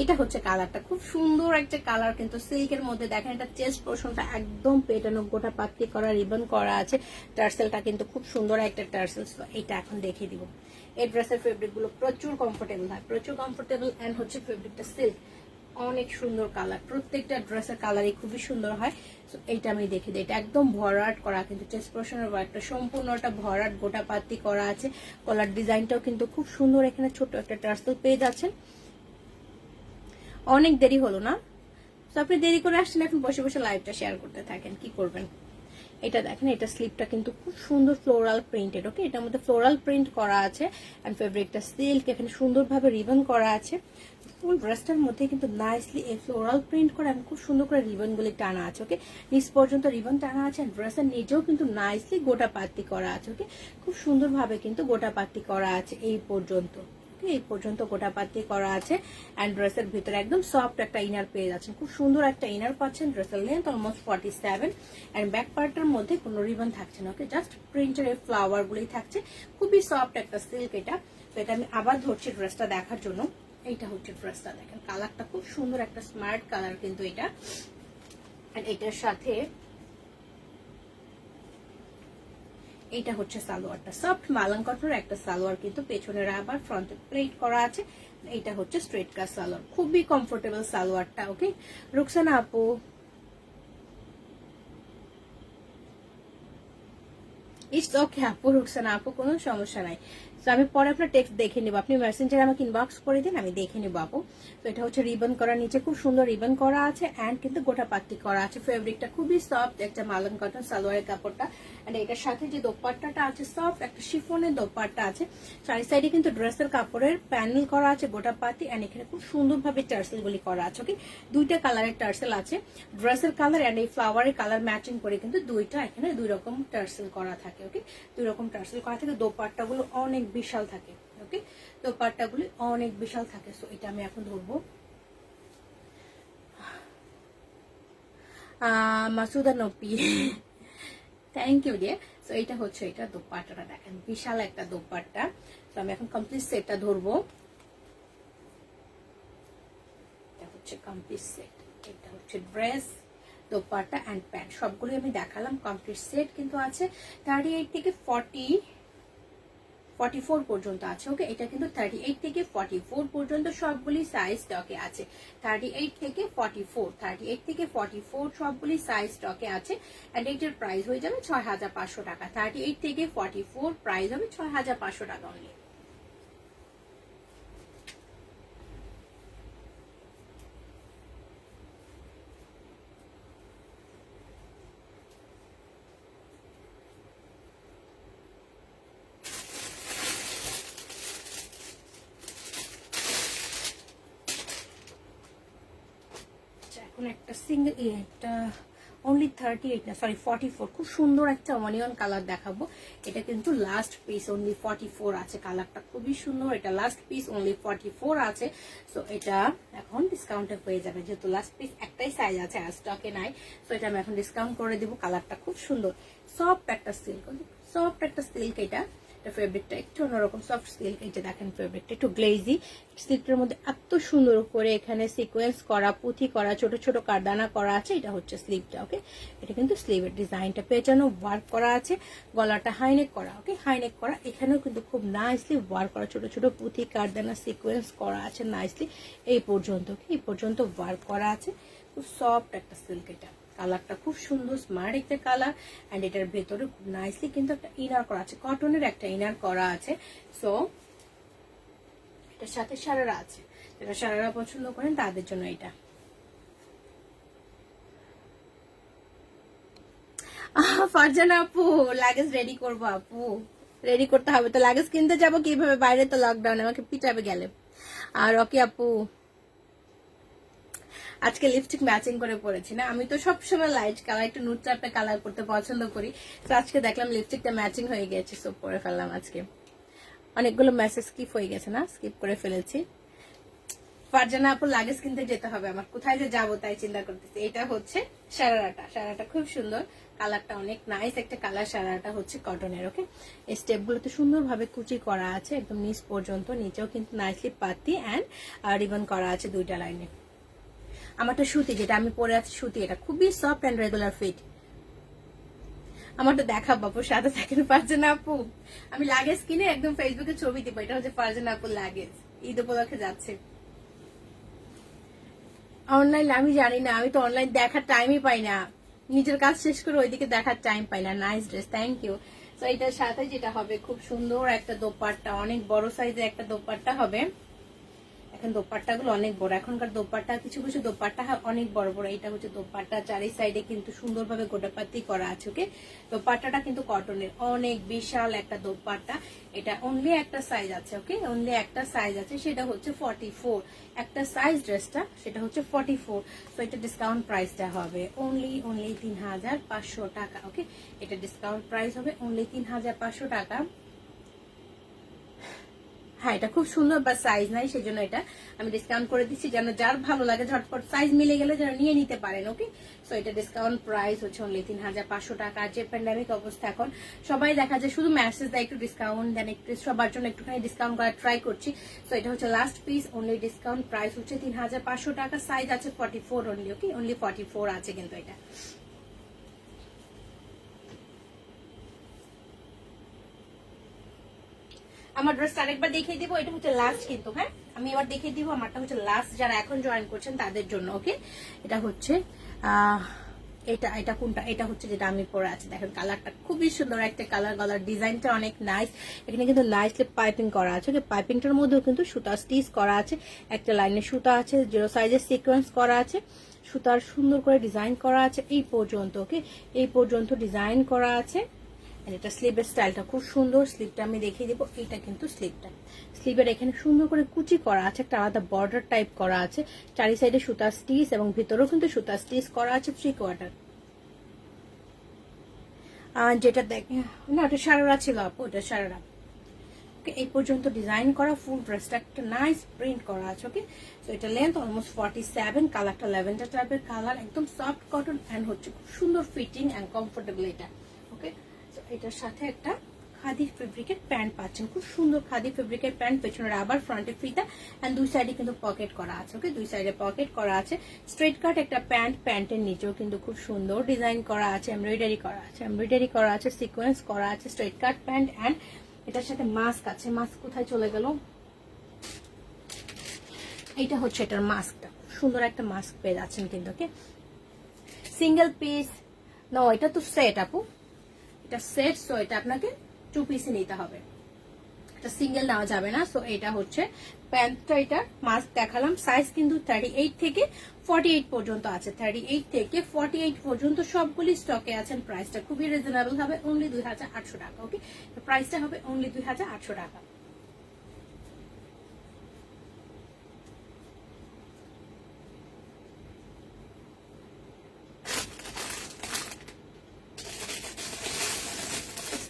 এটা হচ্ছে কালারটা, খুব সুন্দর একটা কালার, কিন্তু সিল্কের মধ্যে দেখেন এটা চেস্ট পোর্শনটা একদম পেটানো, গোটা পাত্তি করা, রিবন করা আছে। টার্সেলটা কিন্তু খুব সুন্দর একটা টার্সেল। এটা এখন দেখিয়ে দিব। এই ড্রেসের ফেব্রিক গুলো প্রচুর কমফোর্টেবল হয়, প্রচুর কমফোর্টেবল। এন্ড হচ্ছে ফেব্রিকটা সিল্ক, অনেক সুন্দর কালার, প্রত্যেকটা ড্রেসের কালারই খুবই সুন্দর হয়। তো এইটা আমি দেখে দিই, এটা একদম ভরাট করা, কিন্তু চেস্ট পোর্শনের একটা সম্পূর্ণটা ভরাট গোটা পাত্তি করা আছে। কলার ডিজাইনটাও কিন্তু খুব সুন্দর, এখানে ছোট একটা টার্সেল পেয়ে যাচ্ছেন। অনেক দেরি হলো না? তো আপনি দেরি করে আসছেন, এখন বসে বসে লাইভটা শেয়ার করতে থাকেন, কি করবেন। এটা দেখেন, এটা স্লিপটা কিন্তু খুব সুন্দর ফ্লোরাল প্রিন্টেড, ওকে, এটার মধ্যে ফ্লোরাল প্রিন্ট করা আছে। এন্ড ফেব্রিকটা সিল্ক, এখানে সুন্দরভাবে রিবন করা আছে। ফুল ড্রেসটার মধ্যে কিন্তু নাইসলি এই ফ্লোরাল প্রিন্ট করা এবং খুব সুন্দর করে রিবন গুলি টানা আছে, ওকে, নিচ পর্যন্ত রিবন টানা আছে। ড্রেসের নিজেও কিন্তু নাইসলি গোটা পাত্তি করা আছে, ওকে, খুব সুন্দরভাবে কিন্তু গোটা পাত্তি করা আছে এই পর্যন্ত, এই পর্যন্ত গোটা পাত্তি করা আছে। এন্ড ড্রেসের ভিতরে একদম সফট একটা ইনার পেয়ে যাচ্ছেন, খুব সুন্দর একটা ইনার পাচ্ছেন। ড্রেসের লেন্থ অলমোস্ট 47। এন্ড ব্যাক পার্টের মধ্যে কোনো রিবন থাকছে না, ওকে, জাস্ট প্রিন্টের এই ফ্লাওয়ার গুলোই থাকছে। খুবই সফট একটা সিল্ক এটা। তো এটা আমি আবার ধরছি ড্রেসটা দেখার জন্য। এইটা হচ্ছে ড্রেসটা, দেখেন কালারটা খুব সুন্দর একটা স্মার্ট কালার কিন্তু এটা। এন্ড এটার সাথে এইটা হচ্ছে সালোয়ারটা, সফট মালাং কটনের একটা সালোয়ার, কিন্তু পেছনে রাবার, ফ্রন্টে প্লেট করা আছে। এইটা হচ্ছে স্ট্রেট কাট সালোয়ার, খুবই কমফোর্টেবল সালোয়ারটা, ওকে। রুকসানা আপু, ইটস ওকে আপু, রুকসানা আপু, কোনো সমস্যা নাই। তো আমি পরে আপনার টেক্সট দেখে নিব, আপনি মেসেঞ্জারে আমাকে ইনবক্স করে দিন, আমি দেখে নিব আপু। তো এটা হচ্ছে রিবন করা, নিচে খুব সুন্দর রিবন করা আছে অ্যান্ড কিন্তু গোটা পাত্তি করা আছে। ফেব্রিকটা খুবই সফট, একটা মালন কটন সালোয়ারের কাপড়টা। অ্যান্ড এটার সাথে যে দোপাট্টাটা আছে সফট একটা শিফনের দোপাট্টা আছে। চারি সাইডে কিন্তু ড্রেসের কাপড়ের প্যানেল করা আছে গোটা পাতি, অ্যান্ড এখানে খুব সুন্দরভাবে টার্সেল গুলি করা আছে। ওকে, দুইটা কালারের টার্সেল আছে, ড্রেসের কালার অ্যান্ড এই ফ্লাওয়ারের কালার ম্যাচিং করে কিন্তু দুইটা এখানে দুই রকম টার্সেল করা থাকে। ওকে, দুই রকম টার্সেল করা থাকে। দোপাট্টা গুলো অনেক বিশাল থাকে। ওকে, দোপাট্টা গুলি অনেক বিশাল থাকে। সো এটা আমি এখন ধরবো। Masuda Nopi, thank you dear. So এটা হচ্ছে, এটা দোপাট্টাটা দেখেন, বিশাল একটা দোপাট্টা। তো আমি এখন কমপ্লিট সেটটা ধরবো। এটা হচ্ছে কমপ্লিট সেট, এটা হচ্ছে ড্রেস, দোপাট্টা অ্যান্ড প্যান্ট সবগুলো আমি দেখালাম। কমপ্লিট সেট কিন্তু আছে 38 থেকে 44 পর্যন্ত আছে। ওকে, এটা কিন্তু 38 থেকে 44 পর্যন্ত সবগুলি সাইজ স্টকে আছে। 38 থেকে 44 সবগুলি সাইজ স্টকে আছে। এন্ড এটার প্রাইস হয়ে যাবে 6500 টাকা। 38 থেকে 44 প্রাইস হবে 6500 টাকা অনলি। এখন একটা সিঙ্গেল, একটা অনলি 38 না সরি 44, খুব সুন্দর একটা অনিয়ন কালার দেখাবো। এটা কিন্তু লাস্ট পিস, অনলি 44 আছে। কালারটা খুবই সুন্দর, এটা লাস্ট পিস, অনলি 44 আছে। সো এটা এখন ডিসকাউন্টে হয়ে যাবে, যেহেতু লাস্ট পিস একটাই সাইজ আছে আর স্টকে নাই। সো এটা আমি এখন ডিসকাউন্ট করে দিব। কালারটা খুব সুন্দর, সফট একটা সিল্ক, সফট একটা সিল্ক। এটা ফেব্রিকটা একটু অন্যরকম সফট সিল্ক। এই যে দেখেন ফেব্রিকটা একটু গ্লেজি, সিল্কের মধ্যে এত সুন্দর করে এখানে সিকোয়েন্স করা, পুঁথি করা, ছোট ছোট কারদানা করা আছে। এটা হচ্ছে স্লিভটা। ওকে, এটা কিন্তু স্লিভের ডিজাইনটা পেছনেও ওয়ার্ক করা আছে, গলাটা হাইনেক করা। ওকে, হাইনেক করা, এখানেও কিন্তু খুব নাইসলি ওয়ার্ক করা, ছোট ছোট পুঁথি কারদানা সিকোয়েন্স করা আছে নাইসলি এই পর্যন্ত। এই পর্যন্ত ওয়ার্ক করা আছে। খুব সফট একটা সিল্ক। এটা কালারটা খুব সুন্দর স্মার্ট একটা কালার। এন্ড এটার ভেতরে খুব নাইসলি কিন্তু একটা ইনার করা আছে, কটনের একটা ইনার করা আছে। সো এটার সাথে সারারা আছে, যারা সারারা পছন্দ করেন তাদের জন্য এটা। ফারজানা আপু, লাগেজ রেডি করবো আপু, রেডি করতে হবে তো। লাগেজ কিনতে যাবো কিভাবে, বাইরে তো লকডাউন, আমাকে পিটাবে গেলে। আর ওকে আপু, আজকে লিপস্টিক ম্যাচিং করে পরেছি না, আমি তো সবসময় লাইট কালার, একটু নুট টাইপের কালার করতে পছন্দ করি। তো আজকে দেখলাম লিপস্টিকটা ম্যাচিং হয়ে গেছে, সো পরে ফেললাম আজকে। অনেকগুলো মেসেজ স্কিপ হয়ে গেছে না, স্কিপ করে ফেলেছি। ফারজানা আপু, লাগেজ কিনতে যেতে হবে আমার, কোথায় যে যাবো তাই চিন্তা করতেছি। এটা হচ্ছে সারারাটা, সারারাটা খুব সুন্দর, কালারটা অনেক নাইস একটা কালার। সারারাটা হচ্ছে কটনের। ওকে, এই স্টেপ গুলোতে সুন্দরভাবে কুচি করা আছে একদম নিচ পর্যন্ত, নিচেও কিন্তু নাইসলি পাতি অ্যান্ড রিবন করা আছে দুইটা লাইনে। আমারটা সুতি, যেটা আমি পরে আছি সুতি, এটা খুবই সফট অ্যান্ড রেগুলার ফিট। আমারটা দেখাবো আপু, সাথে থাকেন। ফারজানা আপু, আমি লাগেজ কিনে একদম ফেসবুকে ছবি দিব। এটা হচ্ছে ফারজানা আপুর লাগেজ, ঈদ উপলক্ষে যাচ্ছে। অনলাইন আমি জানি না, আমি তো অনলাইন দেখার টাইমই পাই না, নিজের কাজ শেষ করে ওইদিকে দেখার টাইম পাই না। Nice dress, thank you. তো এটার সাথে যেটা হবে, খুব সুন্দর একটা দোপাট্টা, অনেক বড় সাইজের একটা দোপাট্টা হবে। এখন দোপাট্টা গুলো অনেক বড়, এখনকার দোপাট্টা কিছু কিছু দোপাট্টা অনেক বড় বড়। এটা হচ্ছে দোপাট্টা, চারি সাইডে কিন্তু সুন্দরভাবে গোটাপাতি করা আছে। ওকে, দোপাট্টাটা কিন্তু কটনের, অনেক বিশাল একটা দোপাট্টা। এটা অনলি একটা সাইজ আছে। ওকে, অনলি একটা সাইজ আছে, সেটা হচ্ছে 44। একটা সাইজ ড্রেসটা, সেটা হচ্ছে 44। তো এটা ডিসকাউন্ট প্রাইসটা হবে অনলি 3500 টাকা। ওকে, এটা ডিসকাউন্ট প্রাইস হবে অনলি 3500 টাকা। হ্যাঁ, এটা খুব সুন্দর, বা সাইজ নাই সেজন্য এটা আমি ডিসকাউন্ট করে দিচ্ছি, যেন যার ভালো লাগে ঝটপট সাইজ মিলে গেলে যেন নিয়ে নিতে পারেন। ওকে, সো এটা ডিসকাউন্ট প্রাইস হচ্ছে অনলি 3500 টাকা। যে প্যান্ডামিক অবস্থা এখন, সবাই দেখা যায় শুধু মেসেজ দেয় একটু ডিসকাউন্ট দেন, একটু সবার জন্য একটুখানি ডিসকাউন্ট করার ট্রাই করছি। সো এটা হচ্ছে last piece, only discount price হচ্ছে 3500 টাকা। সাইজ আছে 44 অনলি। ওকে, অনলি 44 আছে কিন্তু এটা। আমার ড্রেসটা আরেকবার দেখিয়ে দিব, এটা হচ্ছে লাস্ট কিন্তু। হ্যাঁ, আমি এবার দেখিয়ে দিব, আমারটা হচ্ছে লাস্ট, যারা এখন জয়েন করছেন তাদের জন্য। ওকে, এটা হচ্ছে এটা এটা কোনটা, এটা হচ্ছে যেটা আমি পরে আছি, দেখেন কালারটা খুবই সুন্দর একটা কালার, গলার ডিজাইনটা অনেক নাইস। এখানে কিন্তু নাইসলি পাইপিং করা আছে, পাইপিংটার মধ্যেও কিন্তু সুতা স্টিচ করা আছে, একটা লাইনে সুতা আছে, 0 সাইজের সিকোয়েন্স করা আছে, সুতার সুন্দর করে ডিজাইন করা আছে এই পর্যন্ত। ওকে, এই পর্যন্ত ডিজাইন করা আছে। এটা স্লিভের স্টাইলটা খুব সুন্দর, স্লিভটা আমি দেখিয়ে দেবো। এটা কিন্তু স্লিভটা, স্লিভের এখানে সুন্দর করে কুচি করা আছে, একটা আলাদা বর্ডার টাইপ করা আছে, চারি সাইডে সুতা স্টিচ এবং ভিতরেও কিন্তু সুতা স্টিচ করা আছে 3/4। যেটা দেখে না, ওটা সারারা ছিল আপু, ওটা সারারা। ওকে, এই পর্যন্ত ডিজাইন করা ফুল ড্রেসটা একটা নাইস প্রিন্ট করা আছে। ওকে, তো এটা লেন্থ অলমোস্ট 47, কালারটা ল্যাভেন্ডার টাইপের কালার, একদম সফট কটন অ্যান্ড হচ্ছে খুব সুন্দর ফিটিং অ্যান্ড কমফোর্টেবল এটা। ওকে, তো এটার সাথে একটা খাদি ফেব্রিকের প্যান্ট পাচ্ছেন, খুব সুন্দর খাদি ফেব্রিকের প্যান্ট, পেছনে রাবার, ফ্রন্টে ফিতা অ্যান্ড দুই সাইডে কিন্তু পকেট করা আছে। ওকে, দুই সাইডে পকেট করা আছে, স্ট্রেট কাট একটা প্যান্ট, প্যান্টের নিচেও কিন্তু খুব সুন্দর ডিজাইন করা আছে, এমব্রয়ডারি করা আছে, এমব্রয়ডারি করা আছে, সিকোয়েন্স করা আছে, স্ট্রেট কাট প্যান্ট অ্যান্ড এটার সাথে মাস্ক আছে। মাস্ক কোথায় চলে গেল? এইটা হচ্ছে এটার মাস্কটা, সুন্দর একটা মাস্ক পেয়ে যাচ্ছেন কিন্তু। ওকে, সিঙ্গেল পিস না, এটা তো সেট আপু, এটা সেট, সো এটা আপনাকে 2 পিসে নিতে হবে, এটা সিঙ্গেল নেওয়া যাবে না। সো এটা হচ্ছে প্যান্টটা, এটা মাস্ক দেখালাম, সাইজ কিন্তু 38 থেকে 48 পর্যন্ত আছে, 38 থেকে 48 পর্যন্ত সবগুলি স্টকে আছেন। প্রাইসটা খুবই রিজনেবল হবে, অনলি 2800 টাকা। ওকে, প্রাইসটা হবে অনলি 2800 টাকা।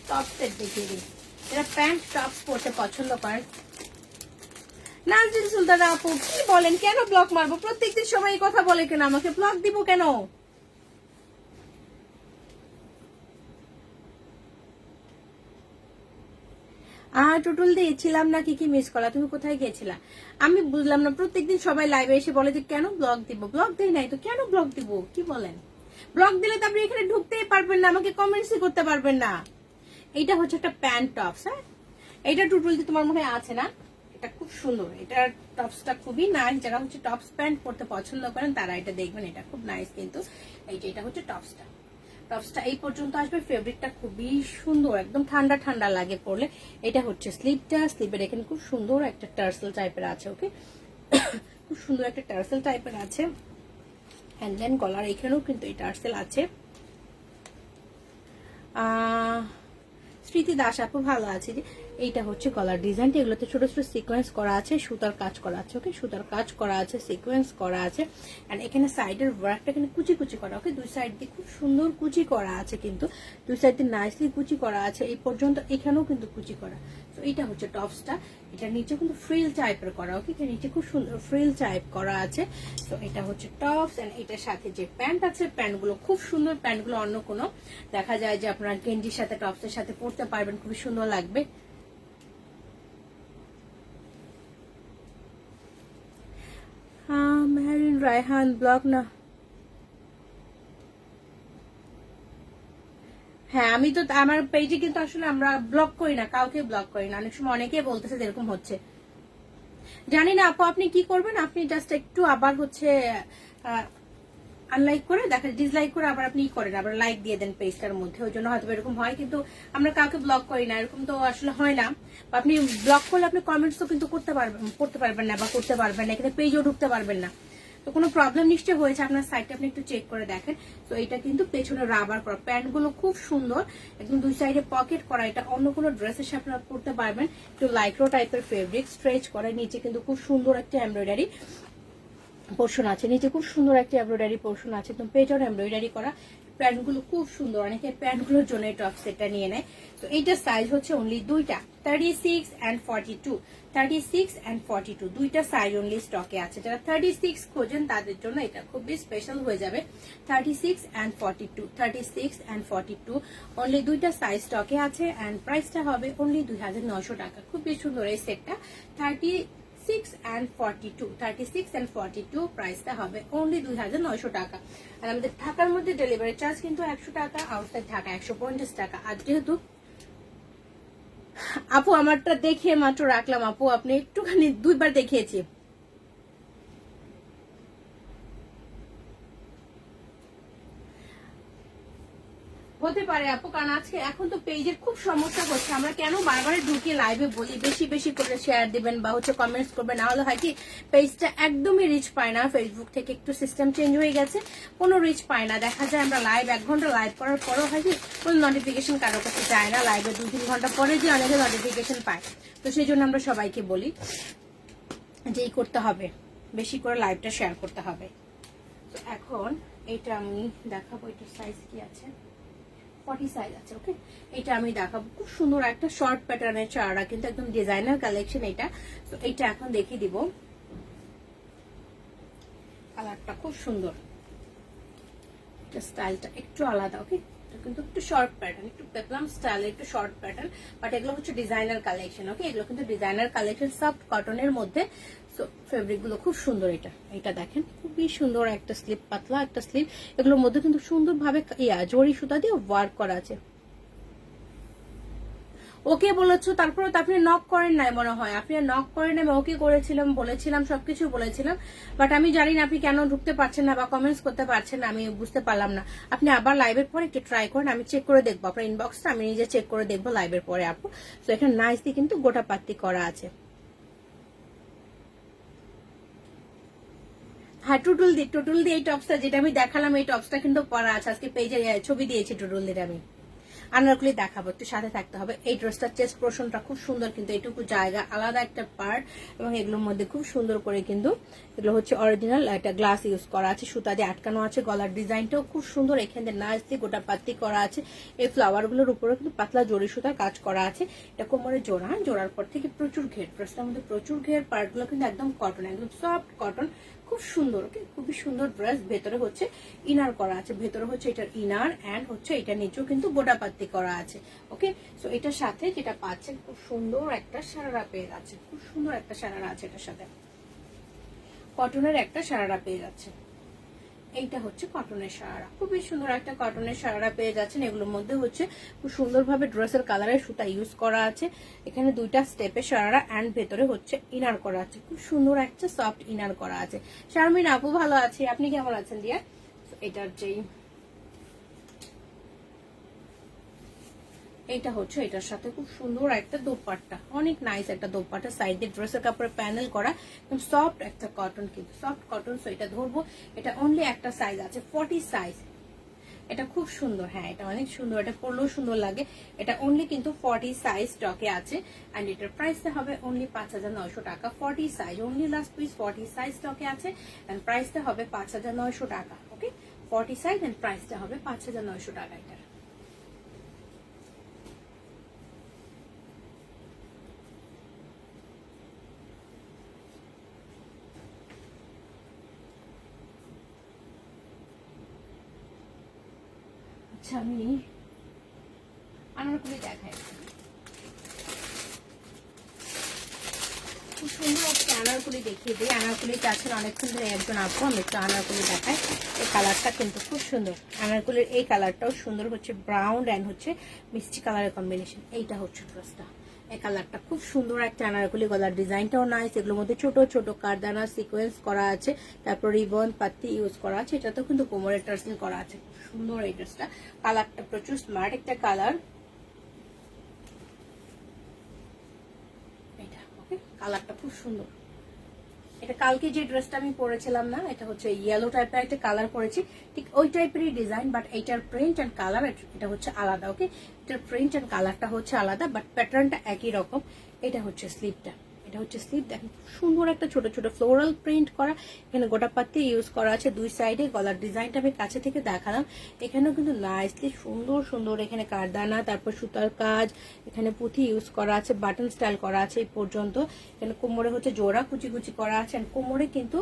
টপ সেট দেখিয়ে দিই, এরা প্যান্ট টপস পরতে পছন্দ করেন। নাজরিন সুলতান আপু কি বলেন, কেন ব্লক মারবো? প্রত্যেকদিন সবাই এই কথা বলে কেন, আমাকে ব্লক দিব কেন? টুটুল দিয়েছিলাম না, কি মিস করা, তুমি কোথায় গিয়েছিলা? আমি বুঝলাম না, প্রত্যেকদিন সবাই লাইভে এসে বলে যে কেন ব্লক দিব, ব্লক দেই নাই তো কেন ব্লক দিব, কি বলেন? ব্লক দিলে তো আপনি এখানে ঢুকতেই পারবেন না, আমাকে কমেন্টসই করতে পারবেন না। এইটা হচ্ছে একটা প্যান্ট টপস। হ্যাঁ, এইটা টুটুল দিয়ে তোমার মনে আছে না? এটা খুব সুন্দর, এটার টপসটা খুবই নাইস, যারা হচ্ছে টপস প্যান্ট পরতে পছন্দ করেন তারা এটা দেখবেন, এটা খুব নাইস কিন্তু। এটা হচ্ছে টপসটা, টপসটা এই পর্যন্ত আসবে, ফেব্রিকটা খুবই সুন্দর, একদম ঠান্ডা ঠান্ডা লাগে পরলে। এটা হচ্ছে স্লিভটা, স্লিভের এখানে খুব সুন্দর একটা টার্সেল টাইপের আছে। ওকে, খুব সুন্দর একটা টার্সেল টাইপের আছে, অ্যান্ড দেন গলার এখানেও কিন্তু এই টার্সেল আছে। স্মৃতি দাস আপু ভালো আছে। এইটা হচ্ছে গলার ডিজাইনটা, এগুলোতে ছোট ছোট সিকোয়েন্স করা আছে, সুতার কাজ করা আছে। ওকে, সুতার কাজ করা আছে, সিকোয়েন্স করা আছে, এন্ড এখানে সাইডের ওয়ার্কটা এখানে কুচি কুচি করা। ওকে, দুই সাইড দিয়ে খুব সুন্দর কুচি করা আছে, কিন্তু দুই সাইড দিয়ে নাইসলি কুচি করা আছে, এই পর্যন্ত এখানেও কিন্তু কুচি করা। তো এইটা হচ্ছে টপসটা, এটা নিচে কিন্তু ফ্রিল টাইপের করা। ওকে, নিচে খুব সুন্দর ফ্রিল টাইপ করা আছে। তো এটা হচ্ছে টপস, এন্ড এটার সাথে যে প্যান্ট আছে, প্যান্টগুলো খুব সুন্দর, প্যান্টগুলো অন্য কোনো দেখা যায় যে আপনার গেঞ্জির সাথে টপসের সাথে পরতে পারবেন, খুবই সুন্দর লাগবে। মেহরিন রায়হান ব্লগ না, হ্যাঁ আমি তো আমার পেজে কিন্তু আসলে আমরা ব্লক করি না, কাউকে ব্লক করি না। অনেক সময় অনেকে বলতেছে এরকম হচ্ছে, জানি না আপু আপনি কি করবেন, আপনি জাস্ট একটু আবার হচ্ছে আনলাইক করে দেখেন, ডিসলাইক করে আবার আপনি করেন, আবার লাইক দিয়ে দেন পেজটার মধ্যে, ওই জন্য হয়তো এরকম হয়। কিন্তু আমরা কাউকে ব্লক করি না, এরকম তো আসলে হয় না। আপনি ব্লক করলে আপনি কমেন্টস তো কিন্তু করতে পারবেন না বা করতে পারবেন না, এখানে পেজও ঢুকতে পারবেন না। তো কোনো প্রবলেম নিশ্চয়ই হয়েছে, আপনার সাইডটা আপনি একটু চেক করে দেখেন। তো এটা কিন্তু পেছনে রাবার করা, প্যান্ট গুলো খুব সুন্দর, একদম দুই সাইডে পকেট করা, এটা অন্য কোনো ড্রেসের সাথে আপনারা পরতে পারবেন। একটু লাইক্রো টাইপের ফেব্রিক, স্ট্রেচ করে, নিচে কিন্তু খুব সুন্দর একটা এমব্রয়ডারি পোর্শন আছে, নিচে খুব সুন্দর একটা এমব্রয়ডারি পোর্শন আছে, একদম পেজর এমব্রয়ডারি করা। প্যান্টগুলো খুব সুন্দর, অনেকে প্যান্টগুলোর জন্য এই টপ সেটটা নিয়ে নেয়। তো এইটার সাইজ হচ্ছে অনলি দুইটা, 36 and 42, 36 and 42 দুইটা সাইজ অনলি স্টকে আছে। যারা 36 খোঁজেন তাদের জন্য এটা খুবই স্পেশাল হয়ে যাবে। 36 and 42, 36 and 42 অনলি দুইটা সাইজ স্টকে আছে, এন্ড প্রাইসটা হবে অনলি 2900 টাকা। খুবই সুন্দর এই সেটটা, 36 and 42, 36 and 42 প্রাইসটা হবে অনলি 2900 টাকা। আর আমাদের ঢাকার মধ্যে ডেলিভারি চার্জ কিন্তু 100 টাকা, আউটসাইড ঢাকা 150 টাকা। আর যেহেতু আপু আমারটা দেখিয়ে মাত্র রাখলাম, আপু আপনি একটুখানি দুইবার দেখিয়েছি। হতে পারে আপু, কারণ আজকে এখন তো পেজের খুব সমস্যা হচ্ছে। আমরা কেন বারবার ঢুকে লাইভে বলি বেশি বেশি করে শেয়ার দিবেন বা হচ্ছে কমেন্টস করবেন, না হলে হয় কি পেজটা একদমই রিচ পায় না। ফেসবুক থেকে একটু সিস্টেম চেঞ্জ হয়ে গেছে, কোনো রিচ পায় না। দেখা যায় আমরা লাইভ 1 ঘন্টা লাইভ করার পরও হয় কি কোনো নোটিফিকেশন কারো কাছে যায় না। লাইভে 2-3 ঘন্টা পরে যে অনেকে নোটিফিকেশন পায়। তো সেই জন্য আমরা সবাইকে বলি যেই করতে হবে, বেশি করে লাইভটা শেয়ার করতে হবে। তো এখন এটা আমি দেখাবো, এটার সাইজ কি আছে, 40 সাইজ আছে। ওকে, এটা আমি দেখাবো। খুব সুন্দর একটা শর্ট প্যাটার্নের চারা, কিন্তু একদম ডিজাইনার কালেকশন এটা। তো এটা এখন দেখিয়ে দিব। কালারটা খুব সুন্দর, এটা স্টাইলটা একটু আলাদা। ওকে, কিন্তু একটু শর্ট প্যাটার্ন, একটু পেপলাম স্টাইলের একটু শর্ট প্যাটার্ন, বাট এগুলো হচ্ছে ডিজাইনার কালেকশন। ওকে, এগুলো কিন্তু ডিজাইনার কালেকশন, সফট কটনের মধ্যে। সো ফেব্রিক গুলো খুব সুন্দর। এটা দেখেন খুবই সুন্দর একটা স্লিপ, পাতলা একটা স্লিপ। এগুলোর মধ্যে কিন্তু সুন্দরভাবে জরি সুতা দিয়ে ওয়ার্ক করা আছে। ওকে বলেছো, তারপরে তো আপনি নক করেন নাই মনে হয়। আপনি নক করেন, আমি ওকে করেছিলাম, বলেছিলাম, সবকিছু বলেছিলাম, বাট আমি জানি না আপনি কেন ঢুকতে পারছেন না বা কমেন্টস করতে পারছেন না, আমি বুঝতে পারলাম না। আপনি আবার লাইভের পরে একটু ট্রাই করেন, আমি চেক করে দেখবো আপনার ইনবক্সটা, আমি নিজে চেক করে দেখবো লাইভের পরে আপু। তো এখানে নাইসলি কিন্তু গোটা পাত্তি করা আছে। হ্যাঁ, টুটুল দিয়ে এই টপসটা যেটা আমি দেখালাম, এই টপসটা কিন্তু পরা আছে। আজকে পেজে ছবি দিয়েছি টুটুল দিয়ে আমি। আনারকলি দেখাবো, একটু সাথে থাকতে হবে। এই ড্রেসটার চেস্ট পোর্শনটা খুব সুন্দর, কিন্তু এইটুকু জায়গা আলাদা একটা পার্ট, এবং এগুলোর মধ্যে খুব সুন্দর করে কিন্তু এগুলো হচ্ছে অরিজিনাল একটা গ্লাস ইউজ করা আছে, সুতা দিয়ে আটকানো আছে। গলার ডিজাইনটাও খুব সুন্দর, এখানে নাচ দিয়ে গোটা পাত্তি করা আছে। এই ফ্লাওয়ার গুলোর উপরে কিন্তু পাতলা জরি সুতার কাজ করা আছে। এটা কোমরে জোড়া, জোড়ার পর থেকে প্রচুর ঘের, ড্রেসটার মধ্যে প্রচুর ঘের। পার্ট গুলো কিন্তু একদম কটন, একদম সফট কটন, খুব সুন্দর। ওকে, খুবই সুন্দর ড্রেস। ভেতরে হচ্ছে ইনার করা আছে, ভেতরে হচ্ছে এটার ইনার অ্যান্ড হচ্ছে এটা নিচেও কিন্তু গোটা পাত্তি করা আছে। ওকে, সো এটার সাথে যেটা পাচ্ছেন খুব সুন্দর একটা সারারা পেয়ে যাচ্ছে, খুব সুন্দর একটা সারারা আছে এটার সাথে, কটনের একটা সারারা পেয়ে যাচ্ছে। এইটা হচ্ছে কটনের সারারা, খুবই সুন্দর একটা কটনের সারারা পেয়ে যাচ্ছেন। এগুলোর মধ্যে হচ্ছে খুব সুন্দরভাবে ড্রেসের কালারের সুতা ইউজ করা আছে। এখানে 2টা স্টেপের সারারা অ্যান্ড ভেতরে হচ্ছে ইনার করা আছে, খুব সুন্দর একটা সফট ইনার করা আছে। শারমিন আপু ভালো আছে, আপনি কেমন আছেন ডিয়ার? এটার যেই এটা হচ্ছে এটার সাথে খুব সুন্দর একটা দোপাট্টা, অনেক নাইস একটা দোপাট্টা, সাইড দিয়ে ড্রেসের কাপড়ে প্যানেল করা, একদম সফট একটা কটন, কিন্তু সফট কটন। সো এটা ধরবো, এটা অনলি একটা সাইজ আছে, 40 সাইজ। এটা খুব সুন্দর, হ্যাঁ এটা অনেক সুন্দর, এটা পরলেও সুন্দর লাগে। এটা অনলি কিন্তু 40 সাইজ স্টকে আছে, এন্ড এটার প্রাইসটা হবে অনলি 5900 টাকা। 40 size, only last piece 40 size স্টকে আছে, এন্ড প্রাইসটা হবে 5900 টাকা। ওকে, 40 সাইজ এন্ড প্রাইসটা হবে 5900 টাকা এটার। আচ্ছা, আমি আনারকলি দেখাই, খুব সুন্দর একটা আনারকলি দেখিয়ে দিই। আনারকলি চাচ্ছেন অনেকক্ষণ ধরে একজন আপু, আমি একটু আনারকলি দেখাই। এই কালারটা কিন্তু খুব সুন্দর, আনারকলির এই কালারটাও সুন্দর, হচ্ছে ব্রাউন অ্যান্ড হচ্ছে মিষ্টি কালারের কম্বিনেশন। এইটা হচ্ছে ড্রেসটা, এই কালারটা খুব সুন্দর একটা আনারকলি। গলার ডিজাইনটাও নাইস, এগুলোর মধ্যে ছোট ছোট কারদানা সিকোয়েন্স করা আছে, তারপর রিবন পাত্তি ইউজ করা আছে। এটাতেও কিন্তু কোমরের টার্সেল করা আছে, খুব সুন্দর এই ড্রেসটা। কালারটা প্রচুর স্মার্ট একটা কালার, কালারটা খুব সুন্দর। এটা কালকে যে ড্রেসটা আমি পরেছিলাম না, এটা হচ্ছে ইয়েলো টাইপের একটা কালার পরেছি, ঠিক ওই টাইপেরই ডিজাইন, বাট এইটার প্রিন্ট এন্ড কালার এটা হচ্ছে আলাদা। ওকে, এটার প্রিন্ট এন্ড কালারটা হচ্ছে আলাদা, বাট প্যাটার্নটা একই রকম। এটা হচ্ছে স্লিপটা, এটা হচ্ছে স্লিপ। দেখেন সুন্দর একটা ছোট ছোট ফ্লোরাল প্রিন্ট করা, এখানে গোটা পাত্তি ইউজ করা আছে দুই সাইডে। গলার ডিজাইনটা আমি কাছে থেকে দেখালাম, এখানেও কিন্তু নাইসলি সুন্দর সুন্দর এখানে কারদানা, তারপর সুতার কাজ, এখানে পুঁথি ইউজ করা আছে, বাটন স্টাইল করা আছে এই পর্যন্ত। এখানে কোমরে হচ্ছে জোড়া কুচি কুচি করা আছে, কোমরে কিন্তু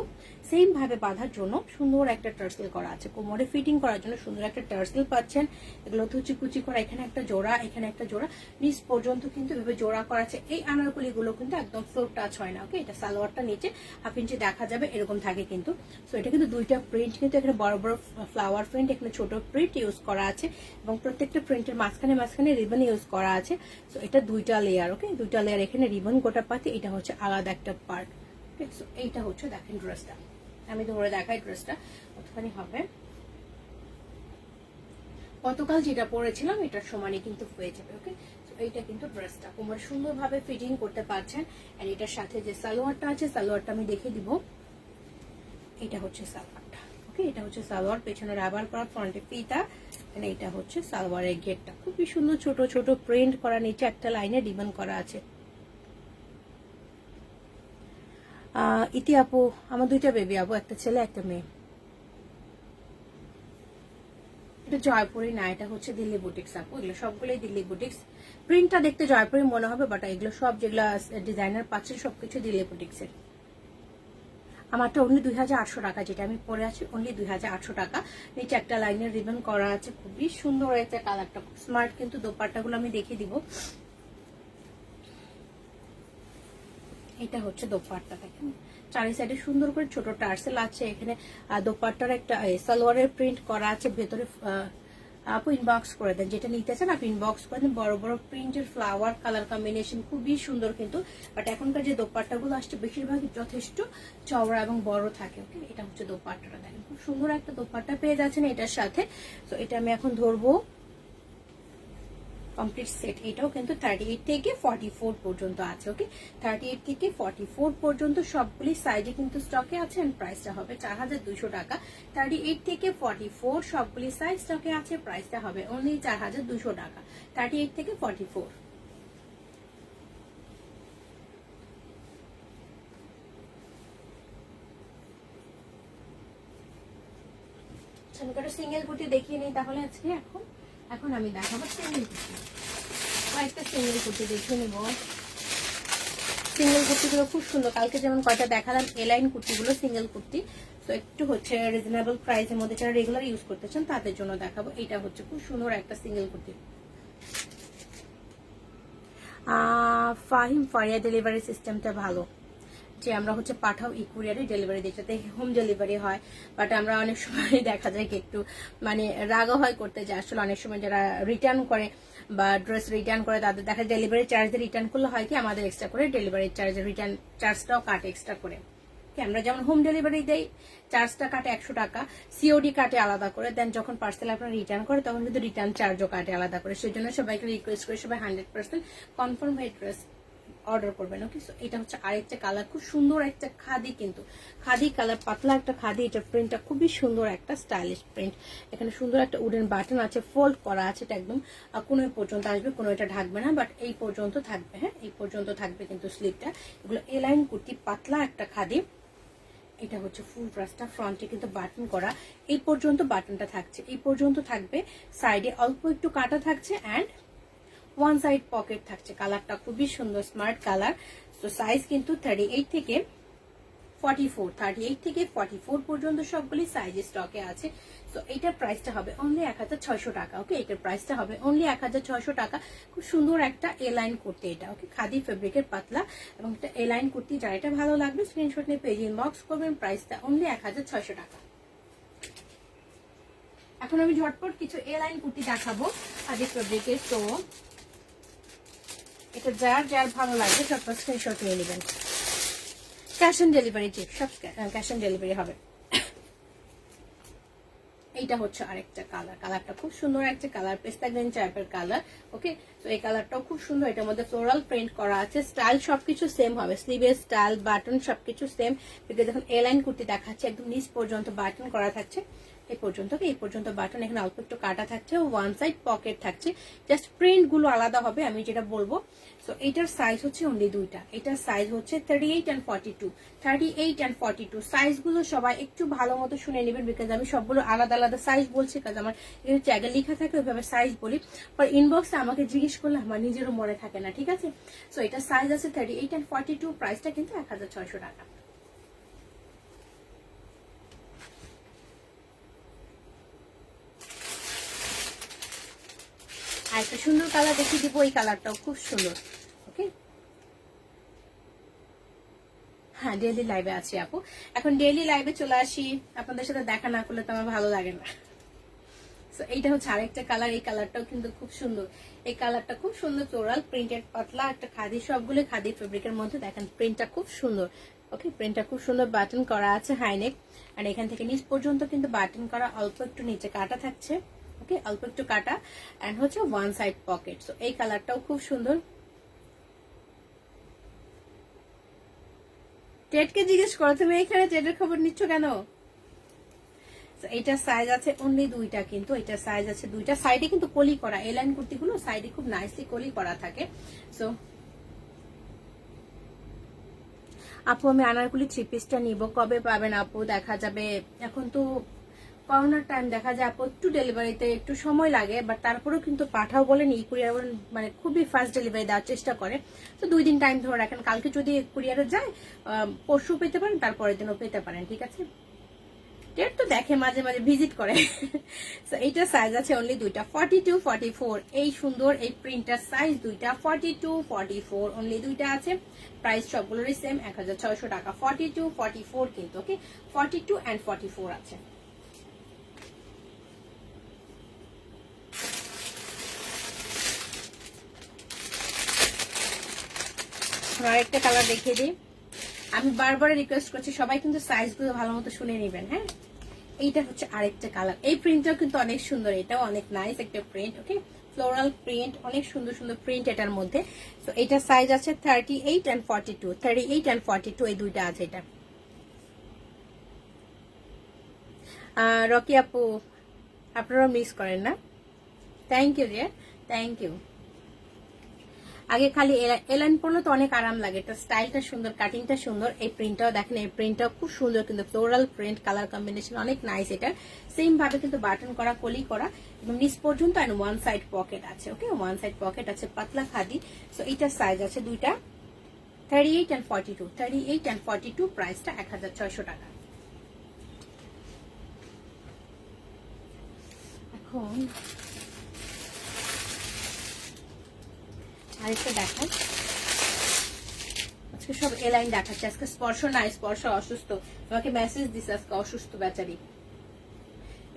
সেম ভাবে বাঁধার জন্য সুন্দর একটা টার্সেল করা আছে, কোমরে ফিটিং করার জন্য সুন্দর একটা টার্সেল পাচ্ছেন। এগুলো কুচি কুচি করা, এখানে একটা জোড়া, এখানে একটা জোড়া, নিচ পর্যন্ত কিন্তু এভাবে জোড়া করা আছে। এই আনারকলি গুলো কিন্তু একদম ফ্লোর টাচ হয় না। ওকে, এটা সালোয়ারটা নিচে হাফ ইঞ্চি দেখা যাবে এরকম থাকে কিন্তু। সো এটা কিন্তু দুইটা প্রিন্ট, কিন্তু এখানে বড় বড় ফ্লাওয়ার প্রিন্ট, এখানে ছোট প্রিন্ট ইউজ করা আছে, এবং প্রত্যেকটা প্রিন্টের মাঝখানে মাঝখানে রিবন ইউজ করা আছে। সো এটা দুইটা লেয়ার। ওকে, দুইটা লেয়ার, এখানে রিবন গোটা পাতি, এটা হচ্ছে আলাদা একটা পার্ট। ওকে, সো এইটা হচ্ছে দেখেন ড্রেসটা, আমি ধরে দেখাই ড্রেসটা কতখানি হবে। গতকাল যেটা পরেছিলাম এটার সমানই কিন্তু হয়ে যাবে। ওকে, এইটা কিন্তু ড্রেসটা তোমরা সুন্দরভাবে ফিটিং করতে পারছেন। আর এটার সাথে যে সালোয়ারটা আছে, সালোয়ারটা আমি দেখে দিব। এটা হচ্ছে সালোয়ারটা। ওকে, এটা হচ্ছে সালোয়ার, পেছনে রাবার করা, ফ্রন্টে ফিতা। এটা হচ্ছে সালোয়ারের গেটটা, খুবই সুন্দর ছোট ছোট প্রিন্ট করা, নিচে একটা লাইনে রিবন করা আছে। ইতি আপু, আমার দুইটা বেবি আপু, একটা ছেলে একটা মেয়ে। এটা জয়পুরি না, এটা হচ্ছে দিল্লি বুটিক্স আপু। এগুলো সবগুলোই দিল্লি বুটিক্স। প্রিন্টটা দেখতে জয়পুরি মনে হবে, বাট এগুলো সব যেগুলো ডিজাইনার পাচ্ছেন সবকিছু দিল্লি বুটিক্সের। আমারটা অনলি 2800 টাকা, যেটা আমি পরে আছি অনলি 2800 টাকা। নিচে একটা লাইনের রিবন করা আছে, খুবই সুন্দর একটা কালারটা, খুব স্মার্ট। কিন্তু দোপাট্টাগুলো আমি দেখিয়ে দিব। এটা হচ্ছে দোপাট্টা, দেখেন চারি সাইডে সুন্দর করে ছোট টার্সেল আছে। এখানে দোপাট্টার একটা সালোয়ারের প্রিন্ট করা আছে, ভেতরে আপু ইনবক্স করে দেন, যেটা নিতে চান আপনি ইনবক্স করে দেন। বড় বড় প্রিন্টের ফ্লাওয়ার কালার কম্বিনেশন খুবই সুন্দর কিন্তু। বাট এখনকার যে দোপাট্টাগুলো আসছে বেশিরভাগই যথেষ্ট চওড়া এবং বড় থাকে। ওকে, এটা হচ্ছে দোপাট্টাটা, দেখেন খুব সুন্দর একটা দোপাট্টা পেয়ে যাচ্ছেন এটার সাথে। তো এটা আমি এখন ধরবো কমপ্লিট সেট। এটাও কিন্তু 38 থেকে 44 পর্যন্ত আছে। ওকে, 38 থেকে 44 পর্যন্ত সবগুলি সাইজে কিন্তু স্টকে আছে। এন্ড প্রাইসটা হবে 4200 টাকা। 38 থেকে 44 সবগুলি সাইজ স্টকে আছে, প্রাইসটা হবে অনলি 4200 টাকা। 38 থেকে 44। সিঙ্গেল কুর্তি দেখিয়ে নেই তাহলে আজকে। এখন আমি দেখাবো সিঙ্গেল কুর্তি। একটা সিঙ্গেল কুর্তি দেখে নিব। সিঙ্গেল কুর্তিগুলো খুব সুন্দর, কালকে যেমন কয়টা দেখালাম এলাইন কুর্তিগুলো সিঙ্গেল কুর্তি। তো একটু হচ্ছে রিজনেবল প্রাইসের মধ্যে যারা রেগুলার ইউজ করতে চান তাদের জন্য দেখাবো। এটা হচ্ছে খুব সুন্দর একটা সিঙ্গেল কুর্তি। ফাহিম ফারিয়া ডেলিভারি সিস্টেমটা ভালো, যে আমরা হচ্ছে পাঠাও ই কুরিয়ারে ডেলিভারি দিই, যাতে হোম ডেলিভারি হয়। বাট আমরা অনেক সময় দেখা যায় কি একটু মানে রাগও হয় করতে, যে আসলে অনেক সময় যারা রিটার্ন করে বা ড্রেস রিটার্ন করে তাদের দেখা ডেলিভারি চার্জ দিয়ে রিটার্ন করলে হয় কি আমাদের এক্সট্রা করে ডেলিভারি চার্জ, রিটার্ন চার্জটাও কাটে এক্সট্রা করে। আমরা যেমন হোম ডেলিভারি দেই চার্জটা কাটে 100 টাকা, সিওডি কাটে আলাদা করে, দেন যখন পার্সেল আপনারা রিটার্ন করে তখন কিন্তু রিটার্ন চার্জও কাটে আলাদা করে। সেই জন্য সবাইকে রিকোয়েস্ট করে সবাই 100% কনফার্ম হয়ে ড্রেস অর্ডার করবেন। ওকে, এটা হচ্ছে আরেকটা কালার, খুব সুন্দর একটা খাদি, কিন্তু খাদি কালার, পাতলা একটা খাদি। এটা প্রিন্টটা খুবই সুন্দর একটা স্টাইলিশ প্রিন্ট। এখানে সুন্দর একটা উডেন বাটন আছে, ফোল্ড করা আছে। এটা একদম কোনো পর্যন্ত আসবে, কোনো এটা ঢাকবে না, বাট এই পর্যন্ত থাকবে। হ্যাঁ, এই পর্যন্ত থাকবে কিন্তু স্লিপটা। এগুলো এলাইন কুর্তি, পাতলা একটা খাদি। এটা হচ্ছে ফুল ড্রেসটা, ফ্রন্টে কিন্তু বাটন করা, এই পর্যন্ত বাটনটা থাকছে, এই পর্যন্ত থাকবে। সাইডে অল্প একটু কাটা থাকছে অ্যান্ড ওয়ান সাইড পকেট থাকছে। কালারটা খুবই সুন্দর, স্মার্ট কালার। তো সাইজ কিন্তু 38 থেকে 44, 38 থেকে 44 পর্যন্ত সবগুলি সাইজ স্টকে আছে। তো এটার প্রাইসটা হবে অনলি 1600 টাকা। ওকে, এটার প্রাইসটা হবে অনলি 1600 টাকা। খুব সুন্দর একটা এলাইন কুর্তি এটা। ওকে, খাদি ফেব্রিকের পাতলা এবং একটা এলাইন কুর্তি। যার এটা ভালো লাগবে স্ক্রিনশট নিয়ে পেজ ইনবক্স করবেন। প্রাইসটা অনলি 1600 টাকা। এখন আমি ঝটপট কিছু এলাইন কুর্তি দেখাবো খাদি ফেব্রিকের। তো এটা যার যার ভালো লাগবে সব স্ক্রিনশট নিয়ে নেবেন। ক্যাশ অন ডেলিভারি, ঠিক সব ক্যাশ অন ডেলিভারি হবে। এইটা হচ্ছে আরেকটা কালার, কালারটা খুব সুন্দর একটা কালার, পেস্তা গ্রিন টাইপের কালার। ওকে, তো এই কালারটাও খুব সুন্দর। এটার মধ্যে ফ্লোরাল প্রিন্ট করা আছে। স্টাইল সবকিছু সেম হবে, স্লিভের স্টাইল, বাটন সবকিছু সেম। বিকজ এখন এলাইন কুর্তি দেখাচ্ছে, একদম নিচ পর্যন্ত বাটন করা থাকছে, এই পর্যন্ত বাটন। এখানে অল্প একটু কাটা থাকছে, ওয়ান সাইড পকেট থাকছে, জাস্ট প্রিন্ট গুলো আলাদা হবে আমি যেটা বলবো। সো এটার সাইজ হচ্ছে অনলি দুইটা, এটার সাইজ হচ্ছে 38 and 42, 38 and 42 সাইজ গুলো সবাই একটু ভালো মতো শুনে নেবেন, বিকজ আমি সবগুলো আলাদা আলাদা সাইজ বলছি, কারণ আমার এখানে ট্যাগে লেখা থাকে ওইভাবে সাইজ বলি, পর ইনবক্সে আমাকে জিজ্ঞেস করলে আমার নিজেরও মনে থাকে না, ঠিক আছে। সো এটার সাইজ আছে 38 and 42, প্রাইসটা কিন্তু 1600 টাকা। আর একটা সুন্দর কালার দেখিয়ে দিব, এই কালারটাও খুব সুন্দর। ওকে, হ্যাঁ ডেইলি লাইভে আছি আপু, এখন ডেইলি লাইভে চলে আসি, আপনাদের সাথে দেখা না করলে তো আমার ভালো লাগে না। এইটা হচ্ছে আরেকটা কালার, এই কালারটাও কিন্তু খুব সুন্দর। এই কালারটা খুব সুন্দর, ফ্লোরাল প্রিন্টেড পাতলা একটা খাদি, সবগুলো খাদি ফেব্রিকের মধ্যে। দেখেন প্রিন্টটা খুব সুন্দর। ওকে, প্রিন্টটা খুব সুন্দর, বাটন করা আছে হাইনেক, আর এখান থেকে নিচ পর্যন্ত কিন্তু বাটন করা, অল্প একটু নিচে কাটা থাকছে। ওকে, অল্প একটু কাটা অ্যান্ড হচ্ছে ওয়ান সাইড পকেট। সো এই কালারটাও খুব সুন্দর। টেটকে জিজ্ঞেস করো, তুমি এখানে টেটের খবর নিচ্ছ কেন? এটা সাইজ আছে অনলি দুইটা, কিন্তু এটা সাইজ আছে দুইটা। সাইডে কিন্তু কলি করা, এলাইন কুর্তিগুলো সাইডে খুব নাইসলি কলি করা থাকে। সো আপু আমি আনারকুলি 3 পিসটা নিব, কবে পাবেন আপু? দেখা যাবে, এখন তো করোনার টাইম, দেখা যায় আপু একটু ডেলিভারিতে একটু সময় লাগে, বাট তারপরেও কিন্তু পাঠাও বলেন, ই কুরিয়ার বলেন, মানে খুবই ফাস্ট ডেলিভারি দেওয়ার চেষ্টা করে। তো 2 দিন টাইম ধরে রাখেন, কালকে যদি কুরিয়ারে যায় পরশু পেতে পারেন, তারপরের দিনও পেতে পারেন, ঠিক আছে? টেট তো দেখে মাঝে মাঝে ভিজিট করে। সো এইটা সাইজ আছে অনলি দুইটা, 42 44। এই সুন্দর এই প্রিন্টার সাইজ দুইটা, 42 44 অনলি দুইটা আছে। প্রাইস সবগুলোরই সেম, 1600 টাকা। 42 44 কিন্তু, ওকে, 42 and 44 আছে। আরেকটা কালার দেখিয়ে দিই। আমি বারবার রিকোয়েস্ট করছি সবাই কিন্তু সাইজগুলো ভালো মতো শুনে নেবেন, হ্যাঁ। এইটা হচ্ছে আরেকটা কালার, এই প্রিন্টটাও কিন্তু অনেক সুন্দর, এটাও অনেক নাইস একটা প্রিন্ট, ওকে, ফ্লোরাল প্রিন্ট, অনেক সুন্দর সুন্দর প্রিন্ট এটার মধ্যে। তো এটা সাইজ আছে 38 and 42, 38 and 42 এই দুইটা আছে। এটা রকি আপু আপনারা মিস করেন না, থ্যাংক ইউ রে, থ্যাংক ইউ। আগে খালি এলাইন পরলে তো অনেক আরাম লাগে, এটা স্টাইলটা সুন্দর, কাটিংটা সুন্দর। এই প্রিন্টটাও দেখেন, এই প্রিন্টটাও খুব সুন্দর, কিন্তু ফ্লোরাল প্রিন্ট, কালার কম্বিনেশন অনেক নাইস। এটা সেম ভাবে কিন্তু বাটন করা, কলি করা এবং নিচ পর্যন্ত এন্ড ওয়ান সাইড পকেট আছে, ওকে, ওয়ান সাইড পকেট আছে, পাতলা খাদি। সো এটার সাইজ আছে দুইটা, 38 and 42, 38 and 42, প্রাইসটা 1600 টাকা। এখন আরেকটা দেখাই, আজকে সব এলাইন দেখাচ্ছে। আজকে স্পর্শ নাই, স্পর্শ অসুস্থ, আমাকে মেসেজ দিছে আজকে অসুস্থ বেচারি।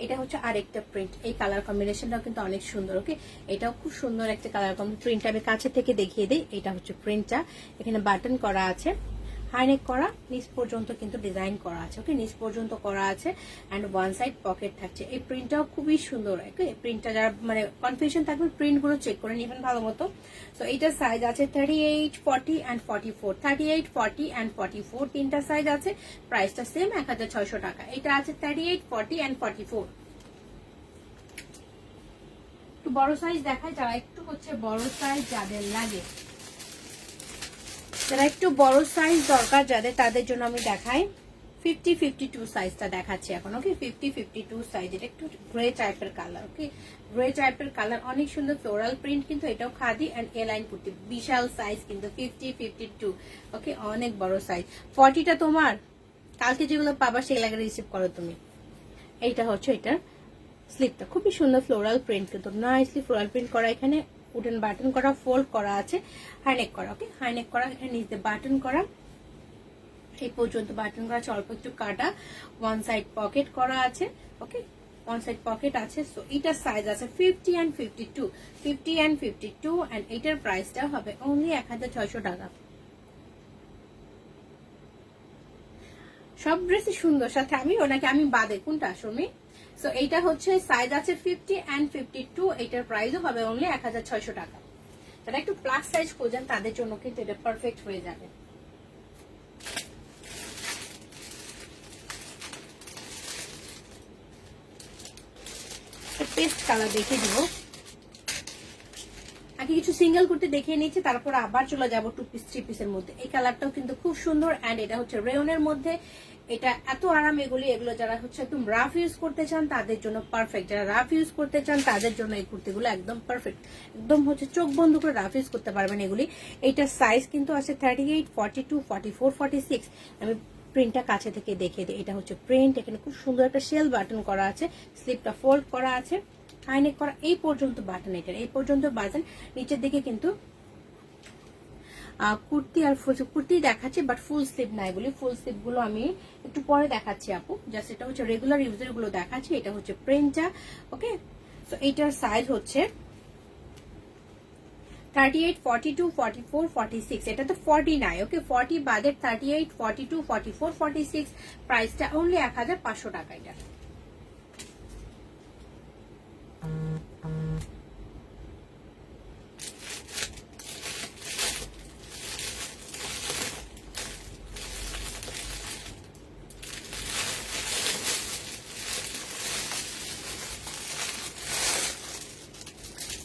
এটা হচ্ছে আরেকটা প্রিন্ট, এই কালার কম্বিনেশনটাও কিন্তু অনেক সুন্দর, ওকে, এটাও খুব সুন্দর একটা কালার কম্বিনেশন। প্রিন্টটা আমি কাছে থেকে দেখিয়ে দিই, এটা হচ্ছে প্রিন্টটা, এখানে বাটন করা আছে, হাইনেক করা, নিচ পর্যন্ত কিন্তু ডিজাইন করা আছে, ওকে, নিচ পর্যন্ত করা আছে এন্ড ওয়ান সাইড পকেট থাকছে। এই প্রিন্টটাও খুবই সুন্দর, ওকে, প্রিন্টটা যারা মানে কনফিউশন থাকবে প্রিন্টগুলো চেক করে নেবেন ভালো মতো। সো এইটার সাইজ আছে 38 40 and 44, 38 40 and 44 তিনটা সাইজ আছে। প্রাইসটা সেম, 1600 টাকা। এটা আছে 38 40 and 44। একটু বড় সাইজ দেখায়, যারা একটু হচ্ছে বড় সাইজ যাদের লাগে, যারা একটু বড় সাইজ দরকার যাদের, তাদের জন্য আমি দেখাই 50 52 সাইজটা দেখাচ্ছি এখন, ওকে, 50 52 সাইজ। এটা একটু গ্রে টাইপের কালার, ওকে, গ্রে টাইপের কালার, অনেক সুন্দর ফ্লোরাল প্রিন্ট, কিন্তু এটাও khadi and A line kurti, বিশাল সাইজ কিন্তু 50 52, ওকে, অনেক বড় সাইজ। 40টা তোমার, কালকে যেগুলো পাবা সেগুলোকে রিসিভ করো তুমি। এইটা হচ্ছে এটার স্লিপটা, খুবই সুন্দর ফ্লোরাল প্রিন্ট, কিন্তু নাইসলি ফ্লোরাল প্রিন্ট করা, এখানে উডেন বাটন করা, ফোল্ড করা আছে, হাইনেক করা, ওকে, হাইনেক করা, এখানে নিচে বাটন করা, এই পর্যন্ত বাটন করা আছে, অল্প একটু কাটা, ওয়ান সাইড পকেট করা আছে, ওকে, ওয়ান সাইড পকেট আছে। সো এটার সাইজ আছে 50 and 52, 50 and 52 এন্ড এটার প্রাইসটা হবে অনলি 1600 টাকা। সব ড্রেসই সুন্দর, সাথে আমি ওনাকে আমি বাদে কোনটা শুনি। সো এইটা হচ্ছে সাইজ আছে 50 and 52, এটার প্রাইসও হবে অনলি 1600 টাকা। যারা একটু প্লাস সাইজ খোঁজেন তাদের জন্য কিন্তু এটা পারফেক্ট হয়ে যাবে। পেস্ট কালার দেখে দিব, আগে কিছু সিঙ্গেল করতে দেখিয়ে নিচ্ছি, তারপর আবার চলে যাব 2 পিস 3 পিসের মধ্যে। এই কালারটাও কিন্তু খুব সুন্দর এন্ড এটা হচ্ছে রেয়নের মধ্যে, এটা এত আরাম, এগুলো যারা হচ্ছে একদম রাফ ইউজ করতে চান তাদের জন্য পারফেক্ট, যারা রাফ ইউজ করতে চান তাদের জন্য এই কুর্তিগুলো একদম পারফেক্ট, একদম হচ্ছে চোখ বন্ধ করে রাফ ইউজ করতে পারবেন এগুলি। এইটার সাইজ কিন্তু আছে 38 42 44 46। আমি প্রিন্টটা কাছে থেকে দেখিয়ে দিই, এটা হচ্ছে প্রিন্ট, এখানে খুব সুন্দর একটা শেল বাটন করা আছে, স্লিপটা ফোল্ড করা আছে, হাইনেক করা, এই পর্যন্ত বাটন, এটার এই পর্যন্ত বাটন, নিচের দিকে কিন্তু কুর্তি আর কুর্তি দেখাচ্ছি, বাট ফুল স্লিভ নাই বলি, ফুল স্লিভ গুলো আমি একটু পরে দেখাচ্ছি আপু, জাস্ট এটা হচ্ছে রেগুলার ইউজের গুলো দেখাচ্ছি। এটা হচ্ছে প্রিন্টটা, ওকে, সো এইটার সাইজ হচ্ছে 38 42 44 46, এটা তো 40 নাই, ওকে, 40 বাদে 38 42 44 46, প্রাইসটা অনলি 1500 টাকা। এটা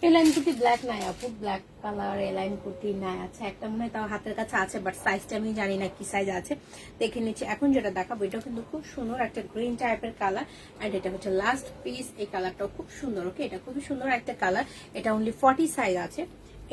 এলাইন কুর্তি ব্ল্যাক নাই আপু, ব্ল্যাক কালার এলাইন কুর্তি নাই। আচ্ছা একটা মনে হয় তাও হাতের কাছে আছে, বাট সাইজটা আমি জানি না কি সাইজ আছে, দেখে নিচ্ছি। এখন যেটা দেখাবো এটাও কিন্তু খুব সুন্দর একটা গ্রিন টাইপের কালার, এন্ড এটা হচ্ছে লাস্ট পিস। এই কালারটাও খুব সুন্দর, ওকে এটা খুবই সুন্দর একটা কালার। এটা অনলি 40 সাইজ আছে।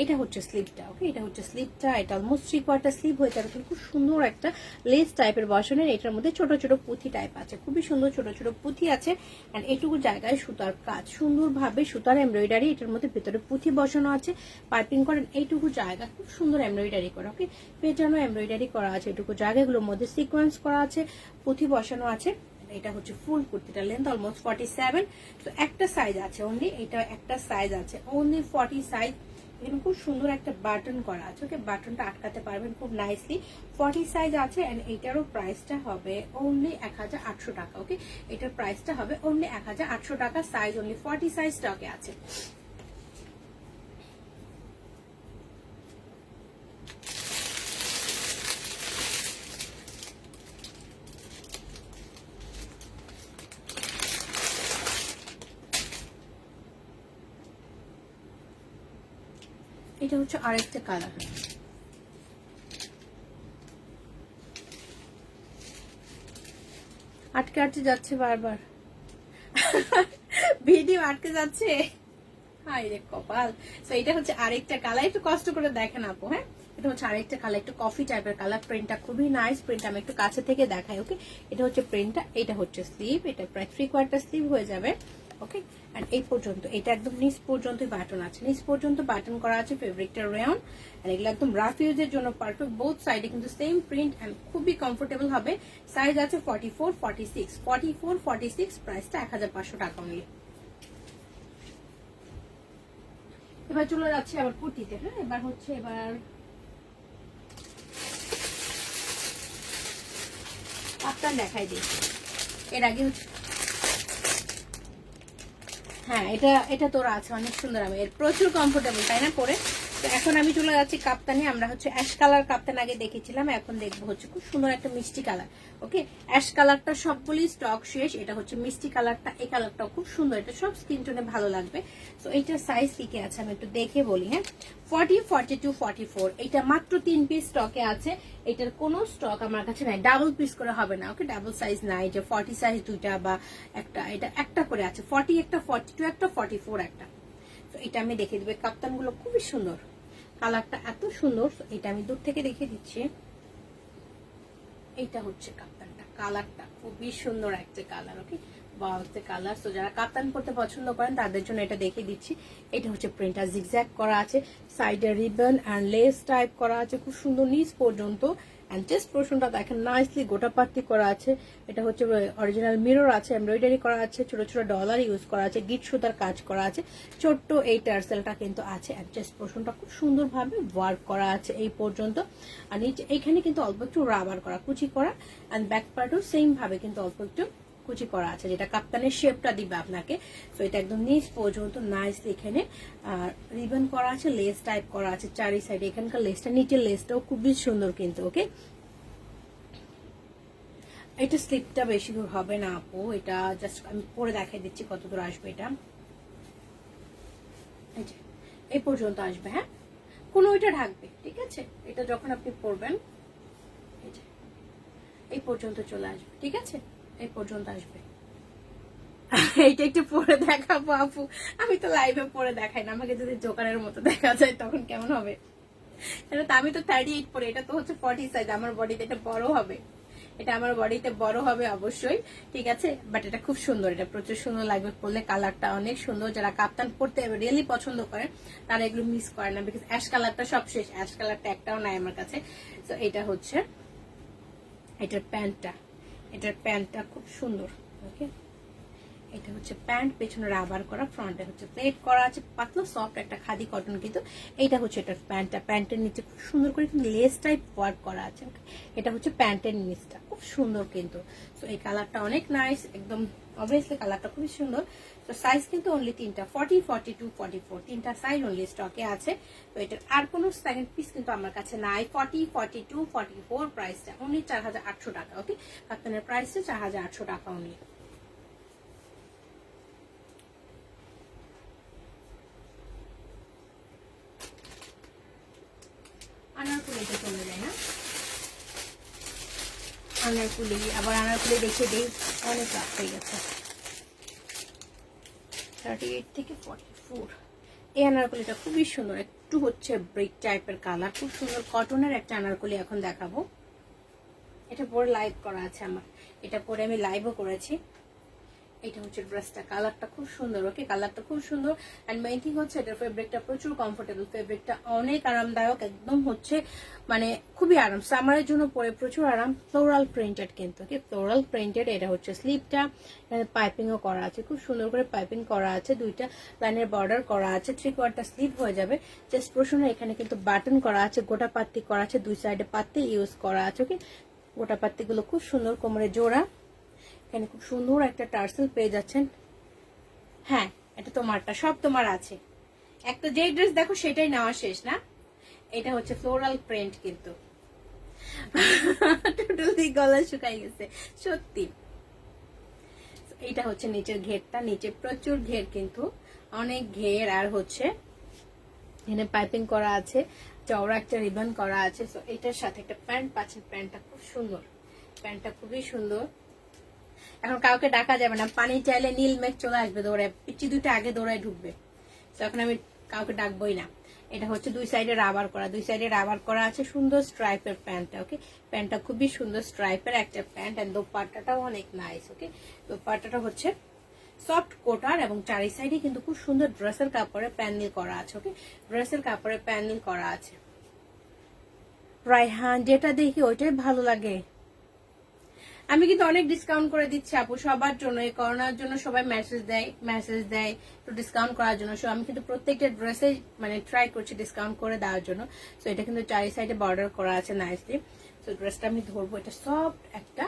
এটা হচ্ছে স্লিপটা, ওকে এটা হচ্ছে স্লিপটা। এটা অলমোস্ট 3/4 স্লিপ হয়ে যাবে, খুব সুন্দর একটা লেস টাইপের বসানোর। এটার মধ্যে ছোট ছোট পুঁথি টাইপ আছে, খুবই সুন্দর ছোট ছোট পুঁথি আছে। এন্ড এটুকু জায়গায় সুতার কাজ, সুন্দরভাবে সুতার এমব্রয়ডারি, এটার মধ্যে ভেতরে পুঁথি বসানো আছে, পাইপিং করেন। এইটুকু জায়গা খুব সুন্দর এমব্রয়ডারি করা, ওকে পেটানো এমব্রয়ডারি করা আছে। এটুকু জায়গাগুলোর মধ্যে সিকোয়েন্স করা আছে, পুঁথি বসানো আছে। এটা হচ্ছে ফুল কুর্তিটা, লেন্থ অলমোস্ট 47। তো একটা সাইজ আছে অনলি, এটা একটা সাইজ আছে অনলি 40 সাইজ। এখানে খুব সুন্দর একটা বাটন করা আছে, ওকে বাটনটা আটকাতে পারবেন খুব নাইসলি। 40 সাইজ আছে। এন্ড এটারও প্রাইসটা হবে অনলি 1800 টাকা, ওকে এটার প্রাইসটা হবে অনলি 1800 টাকা। সাইজ অনলি 40 সাইজ স্টকে আছে। এটা হচ্ছে আরেকটা কালার, আটকে আটকে যাচ্ছে বারবার ভিডিও আটকে যাচ্ছে, হাই রে কপাল। তো এটা হচ্ছে আরেকটা কালার, একটু কষ্ট করে দেখেন আপু। হ্যাঁ এটা হচ্ছে আরেকটা কালার, একটু কফি টাইপের কালার। প্রিন্টটা খুবই নাইস, প্রিন্ট আমি একটু কাছে থেকে দেখাই, ওকে এটা হচ্ছে প্রিন্টটা। এটা হচ্ছে স্লিভ, এটা প্রায় 3/4 স্লিভ হয়ে যাবে, ওকে এন্ড এই পর্যন্ত এটা একদম নিচ পর্যন্তই বাটন আছে, নিচ পর্যন্ত বাটন করা আছে। ফেব্রিকটা রেয়ন, এন্ড এগুলো একদম রাফ ইউজের জন্য পারফেক্ট। বোথ সাইডে কিন্তু সেম প্রিন্ট এন্ড খুবই কমফোর্টেবল হবে। সাইজ আছে 44, 46, 44, 46। প্রাইসটা 1500 টাকা অনলি। এবার চলে যাচ্ছে আবার কুর্তিতে। হ্যাঁ এবার হচ্ছে কাপ্তান দেখাই দিই। এর আগে হচ্ছে হ্যাঁ এটা তোরা আছে অনেক সুন্দর, আমি এর প্রচুর কমফোর্টেবল তাই না পরে। তো এখন আমি চলে যাচ্ছি কাপ্তানে। আমরা হচ্ছে অ্যাশ কালার কাপ্তান আগে দেখেছিলাম, এখন দেখবো হচ্ছে খুব সুন্দর একটা মিষ্টি কালার, ওকে অ্যাশ কালারটা সবগুলি স্টক শেষ। এটা হচ্ছে মিষ্টি কালারটা, এই কালারটাও খুব সুন্দর, এটা সব স্কিন টোনে ভালো লাগবে। তো এইটার সাইজ কি কি আছে আমি একটু দেখে বলি। হ্যাঁ 40, 42, 44, এটা মাত্র 3 পিস স্টকে আছে। এটার কোনো স্টক আমার কাছে নাই, ডাবল পিস করে হবে না, ওকে ডাবল সাইজ নাই যে 40 সাইজ দুইটা বা একটা, এটা একটা করে আছে। 40 একটা, 42 একটা, 44 একটা। তো এটা আমি দেখে দিবে। কাপ্তান গুলো খুবই সুন্দর, কালারটা এত সুন্দর। এটা আমি দূর থেকে দেখে দিচ্ছি। এইটা হচ্ছে কাপ্তানটা, কালারটা খুবই সুন্দর একটা কালার, ওকে বাউতে কালার। তো যারা কাপ্তান পরতে পছন্দ করেন তাদের জন্য এটা দেখিয়ে দিচ্ছি। এটা হচ্ছে প্রিন্টার জিগজ্যাগ করা আছে, সাইডে রিবন এন্ড লেস টাইপ করা আছে, খুব সুন্দর নিচ পর্যন্ত। এন্ড চেস্ট পোর্শনটা দেখেন নাইসলি গোটা পাত্তি করা আছে। এটা হচ্ছে অরিজিনাল মিরর আছে, এমব্রয়ডারি করা আছে, ছোট ছোট ডলার ইউজ করা আছে, গিট সুতার কাজ করা আছে, ছোট্ট এই টার্সেলটা কিন্তু আছে। এন্ড চেস্ট পোর্শনটা খুব সুন্দরভাবে ওয়ার্ক করা আছে এই পর্যন্ত। আর নিচে এইখানে কিন্তু অল্প একটু রাবার করা, কুচি করা। এন্ড ব্যাক পার্টও সেম ভাবে কিন্তু অল্প একটু কুচি করা আছে, যেটা কাপ্তানের শেপটা দিবে আপনাকে। তো এটা একদম নিচ পর্যন্ত নাইসলি এখানে রিবন করা আছে, লেস টাইপ করা আছে চারি সাইডে। এখানকার লেসটা, নিচের লেসটাও খুবই সুন্দর কিন্তু, ওকে এটা স্লিপটা বেশি দূর হবে না আপু, এটা জাস্ট আমি পরে দেখাই দিচ্ছি কত দূর আসবে। এটা এই পর্যন্ত আসবে। হ্যাঁ কোনো এটা ঢাকবে, ঠিক আছে এটা যখন আপনি পরবেন এই পর্যন্ত চলে আসবে, ঠিক আছে এই পর্যন্ত আসবে। এইটা একটু পরে দেখাবো আপু, আমি তো লাইভে পরে দেখাই না, আমাকে যদি জোকারের মতো দেখা যায় তখন কেমন হবে। এটা তো আমি তো 38 পরে, এটা তো হচ্ছে 40 সাইজ, আমার বডিতে এটা বড় হবে, এটা আমার বডিতে বড় হবে অবশ্যই, ঠিক আছে। বাট এটা খুব সুন্দর, এটা প্রচুর সুন্দর লাগবে পরলে, কালারটা অনেক সুন্দর। যারা কাপ্তান পরতে রিয়েলি পছন্দ করে তারা এগুলো মিস করে না, বিকজ অ্যাশ কালারটা সব শেষ, অ্যাশ কালারটা একটাও নাই আমার কাছে। তো এটা হচ্ছে এটার প্যান্টটা, এটার প্যান্টটা খুব সুন্দর, ওকে এটা হচ্ছে প্যান্ট, পেছনে রাবার করা, ফ্রন্টে হচ্ছে প্লেট করা আছে, পাতলা সফট একটা খাদি কটন কিন্তু। এইটা হচ্ছে এটার প্যান্টটা, প্যান্টের নিচে খুব সুন্দর করে কিন্তু লেস টাইপ ওয়ার্ক করা আছে। এটা হচ্ছে প্যান্টের নিচটা খুব সুন্দর কিন্তু। তো এই কালারটা অনেক নাইস, একদম অবভিয়াসলি কালারটা খুবই সুন্দর। তো সাইজ কিন্তু অনলি তিনটা, 40, 42, 44, তিনটা সাইজ অনলি স্টকে আছে। তো এটার আর কোনো সেকেন্ড পিস কিন্তু আমার কাছে নাই। 40, 42, 44 প্রাইসটা অনলি 4800 টাকা, ওকে কাপ্তানের প্রাইসটা 4800 টাকা অনলি। আনারকুলি, আবার আনারকুলি দেখে দেই, অনেক রাত হয়ে গেছে। 38 থেকে 44। এই আনারকুলিটা খুবই সুন্দর, একটু হচ্ছে ব্রিক টাইপের কালার, খুব সুন্দর কটনের একটা আনারকুলি এখন দেখাবো। এটা পরে লাইভ করা আছে আমার, এটা পরে আমি লাইভও করেছি। এটা হচ্ছে ড্রেসটা, কালারটা খুব সুন্দর, ওকে কালারটা খুব সুন্দর। এন্ড মেইন থিং হচ্ছে এটার ফেব্রিকটা প্রচুর কমফোর্টেবল, ফেব্রিকটা অনেক আরামদায়ক, একদম হচ্ছে মানে খুবই আরাম, সামারের জন্য পরে প্রচুর আরাম। ফ্লোরাল প্রিন্টেড কিন্তু, ওকে ফ্লোরাল প্রিন্টেড। এটা হচ্ছে স্লিভটা, এখানে পাইপিংও করা আছে, খুব সুন্দর করে পাইপিং করা আছে, দুইটা লাইনের বর্ডার করা আছে, 3/4 স্লিভ হয়ে যাবে। চেস্ট পোরশনে এখানে কিন্তু বাটন করা আছে, গোটা পাত্তি করা আছে, দুই সাইডে পাত্তি ইউজ করা আছে, ওকে গোটা পাত্তিগুলো খুব সুন্দর, কোমরে জোড়া। এখানে খুব সুন্দর একটা টার্সেল পেয়ে যাচ্ছেন। হ্যাঁ এটা তোমারটা, সব তোমার আছে, একটা যে ড্রেস দেখো সেটাই নেওয়া শেষ না। এটা হচ্ছে ফ্লোরাল প্রিন্ট কিন্তু টোটালি গলা শুকাই গেছে সত্যি। এটা হচ্ছে নিচের ঘেরটা, নিচে প্রচুর ঘের কিন্তু, অনেক ঘের, আর হচ্ছে এখানে পাইপিং করা আছে, চওড়া একটা রিবন করা আছে। তো এটার সাথে একটা প্যান্ট পাচ্ছেন, প্যান্টটা খুব সুন্দর, প্যান্টটা খুবই সুন্দর। এখন কাউকে ডাকা যাবে না, পানি চাইলে নীল মেঘ চলে আসবে দৌড়ায়, পিচি দুইটা আগে দৌড়ায় ঢুকবে, তো এখন আমি কাউকে ডাকবোই না। এটা হচ্ছে দুই সাইডে রাবার করা, দুই সাইডে রাবার করা আছে, সুন্দর স্ট্রাইপের প্যান্টটা, ওকে প্যান্টটা খুবই সুন্দর স্ট্রাইপের একটা প্যান্ট। এন্ড দোপাট্টাটাও অনেক নাইস, ওকে দোপাট্টাটা হচ্ছে সফট কোটার এবং চারি সাইডে কিন্তু খুব সুন্দর ড্রেসের কাপড়ে প্যানেল করা আছে, ওকে ড্রেসের কাপড়ে প্যানেল করা আছে। রায়হান যেটা দেখি ওইটাই ভালো লাগে। আমি কিন্তু অনেক ডিসকাউন্ট করে দিচ্ছি আপু সবার জন্য, এই করোনার জন্য সবাই মেসেজ দেয় তো ডিসকাউন্ট করার জন্য। সো আমি কিন্তু প্রত্যেকটা ড্রেসে মানে ট্রাই করছি ডিসকাউন্ট করে দেওয়ার জন্য। সো এটা কিন্তু চারি সাইডে বর্ডার করা আছে নাইসলি। সো ড্রেসটা আমি ধরবো, এটা সফট একটা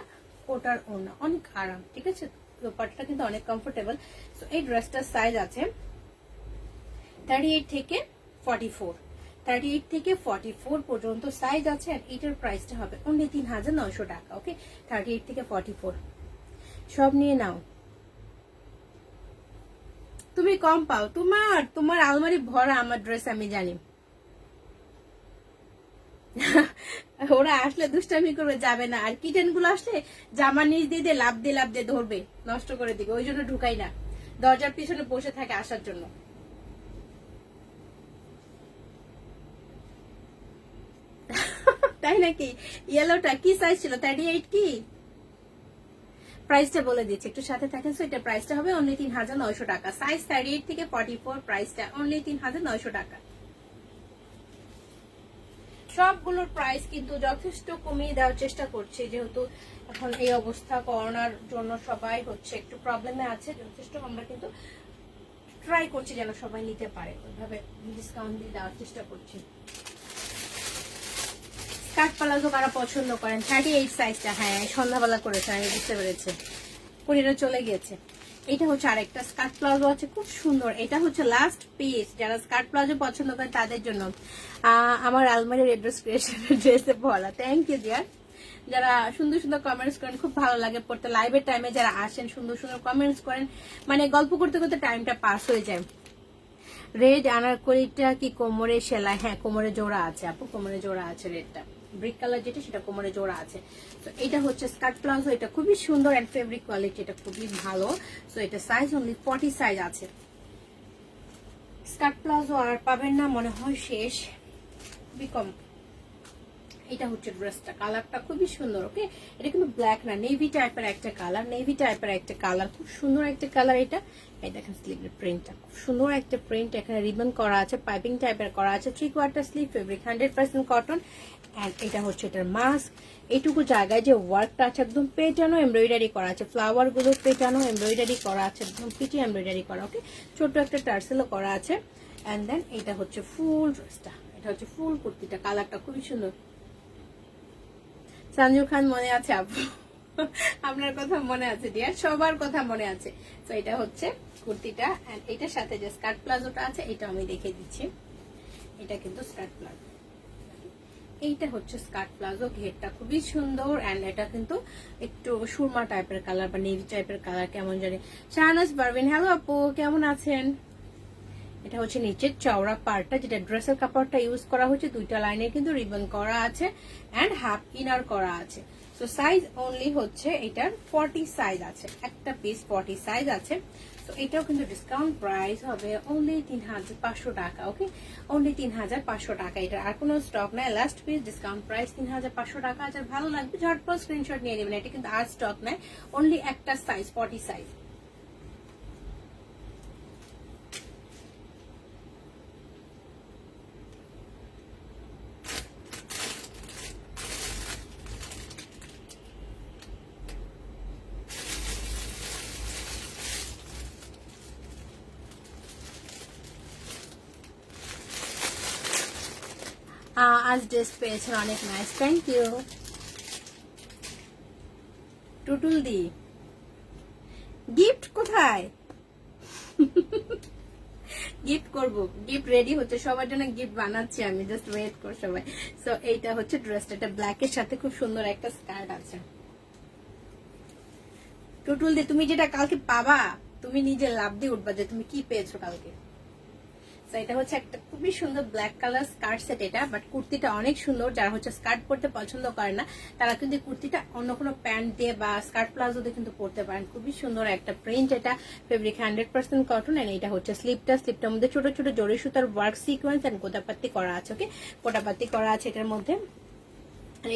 কোটার ওড়না, অনেক আরাম, ঠিক আছে দোপাট্টাটা কিন্তু অনেক কমফোর্টেবল। সো এই ড্রেসটার সাইজ আছে 38 থেকে 44, 38 থেকে 44 পর্যন্ত সাইজ আছে। আর এটার প্রাইসটা হবে অনলি 3900 টাকা, ওকে 38 থেকে 44 সব নিয়ে নাও। তুমি কম পাও, তোমার আলমারি ভরা আমার ড্রেস, আমি জানি ওরা আসলে দুষ্টামি করবে, যাবে না। আর কিটেন গুলো আসলে জামা নিচ দিয়ে লাভ দিয়ে ধরবে, নষ্ট করে দিবে, ওই জন্য ঢুকাই না, দরজার পিছনে বসে থাকে আসার জন্য। তাই নাকি? ইয়েলোটা কি সাইজ ছিল? 38 কি? প্রাইসটা বলে দিচ্ছি, একটু সাথে থাকেন। সো এটা প্রাইসটা হবে অনলি 3900 টাকা, সাইজ 38 থেকে 44, প্রাইসটা অনলি 3900 টাকা। সবগুলোর প্রাইস কিন্তু যথেষ্ট কমিয়ে দেওয়ার চেষ্টা করছি, যেহেতু এখন এই অবস্থা, করোনার জন্য সবাই হচ্ছে একটু প্রবলেমে আছে, যথেষ্ট আমরা কিন্তু ট্রাই করছি যেন সবাই নিতে পারে, ওইভাবে ডিসকাউন্ট দিয়ে দেওয়ার চেষ্টা করছি। স্কার্ট প্লাজো কারা পছন্দ করেন? 38 সাইজটা, হ্যাঁ সন্ধ্যাবেলা করেছে, আমি বুঝতে পেরেছি, কুড়িটা চলে গিয়েছে। এটা হচ্ছে আরেকটা স্কার্ট প্লাজো আছে, খুব সুন্দর। এটা হচ্ছে লাস্ট পিস, যারা স্কার্ট প্লাজো পছন্দ করেন তাদের জন্য। আমার আলমারির এড্রেস ক্রিয়েশনের ড্রেসে ভরা, থ্যাংক ইউ ডিয়ার। যারা সুন্দর সুন্দর কমেন্টস করেন, খুব ভালো লাগে পড়তে। লাইভের টাইমে যারা আসেন সুন্দর সুন্দর কমেন্টস করেন, মানে গল্প করতে করতে টাইমটা পাস হয়ে যায়। রেড আনারকলিটা কি কোমরে সেলাই? হ্যাঁ কোমরে জোড়া আছে আপু, কোমরে জোড়া আছে। রেডটা ব্রিক কালার যেটা, সেটা কোমরে জোড়া আছে। তো এটা হচ্ছে স্কার্ট প্লাজো, এটা খুবই সুন্দর এন্ড ফেব্রিক কোয়ালিটি, এটা খুবই ভালো। সো এটা সাইজ অনলি 40 সাইজ আছে। স্কার্ট প্লাজো আর পাবেন না মনে হয়, শেষ, খুবই কম। এটা হচ্ছে ড্রেসটা, কালারটা খুবই সুন্দর, ওকে এটা কিন্তু ব্ল্যাক না, নেভি টাইপের একটা কালার, নেভি টাইপের একটা কালার, খুব সুন্দর একটা কালার। এটা এই দেখেন স্লিভের প্রিন্টটা, খুব সুন্দর একটা প্রিন্ট, এখানে রিবন করা আছে, পাইপিং টাইপের করা আছে, 3/4 স্লিভ, ফেব্রিক 100% কটন। এন্ড এটা হচ্ছে এটার মাস্ক। এইটুকু জায়গায় যে ওয়ার্কটা আছে একদম পেটানো এমব্রয়ডারি করা আছে, ফ্লাওয়ার গুলো পেটানো এমব্রয়ডারি করা আছে, একদম পিটি এমব্রয়ডারি করা, ওকে ছোট একটা টার্সেলও করা আছে। এন্ড দেন এটা হচ্ছে ফুল ড্রেসটা, এটা হচ্ছে ফুল কুর্তিটা, কালারটা খুবই সুন্দর। সঞ্জু খান মনে আছে আপু? আপনার কথা মনে আছে ডিয়ার, সবার কথা মনে আছে। তো এটা হচ্ছে কুর্তিটা, এন্ড এটার সাথে যে স্কার্ট প্লাজোটা আছে এটা আমি দেখিয়ে দিচ্ছি। এটা কিন্তু স্কার্ট প্লাজো, এইটা হচ্ছে স্কার্ট প্লাজো, ঘেরটা খুবই সুন্দর। এন্ড এটা কিন্তু একটু সুরমা টাইপের কালার বা নেভি টাইপের কালার, কেমন জানি। শাহনাজ পারভিন, হ্যালো আপু কেমন আছেন? এটা হচ্ছে নিচের চওড়া পার্টটা, যেটা ড্রেসের কাপড়টা ইউজ করা হচ্ছে, দুইটা লাইনে কিন্তু রিবন করা আছে এন্ড হাফ ইনার করা আছে। সো সাইজ অনলি হচ্ছে এটার 40 সাইজ আছে, একটা পিস 40 সাইজ আছে। তো এটাও কিন্তু ডিসকাউন্ট প্রাইস হবে অনলি 3500 টাকা। ওকে, অনলি 3500 টাকা। এটা আর কোনো স্টক নাই, লাস্ট পিস ডিসকাউন্ট প্রাইস 3500 টাকা। যার ভালো লাগবে ঝটপট স্ক্রিনশট নিয়ে নেবেন। এটা কিন্তু আর স্টক নাই, অনলি একটা সাইজ 40 সাইজ। আজ ড্রেস পেয়েছেন অনেক নাইস, থ্যাংক ইউ টুটুল দি। গিফট কোথায়? গিফট করব, গিফট রেডি হচ্ছে, সবার জন্য গিফট বানাচ্ছি আমি, জাস্ট ওয়েট কর সবাই। সো এইটা হচ্ছে ড্রেসটা, এটা ব্ল্যাকের সাথে খুব সুন্দর একটা স্কার্ট আছে। টুটুল দি তুমি যেটা কালকে পাবা, তুমি নিজে লাভ দিয়ে উঠবা যে তুমি কি পেয়েছো কালকে। এটা হচ্ছে একটা খুবই সুন্দর ব্ল্যাক কালার স্কার্ট সেট এটা, বাট কুর্তিটা অনেক সুন্দর। যারা হচ্ছে স্কার্ট পরতে পছন্দ করে না তারা কিন্তু কুর্তিটা অন্য কোনো প্যান্ট দিয়ে বা স্কার্ট প্লাজো দিয়ে কিন্তু পরতে পারেন। খুবই সুন্দর একটা প্রিন্ট, এটা ফেব্রিক 100% কটন। এন্ড এটা হচ্ছে স্লিপটার মধ্যে ছোট ছোট জরি সুতার ওয়ার্ক সিকোয়েন্স এন্ড গোটাপাত্তি করা আছে। ওকে, গোটাপাত্তি করা আছে এটার মধ্যে।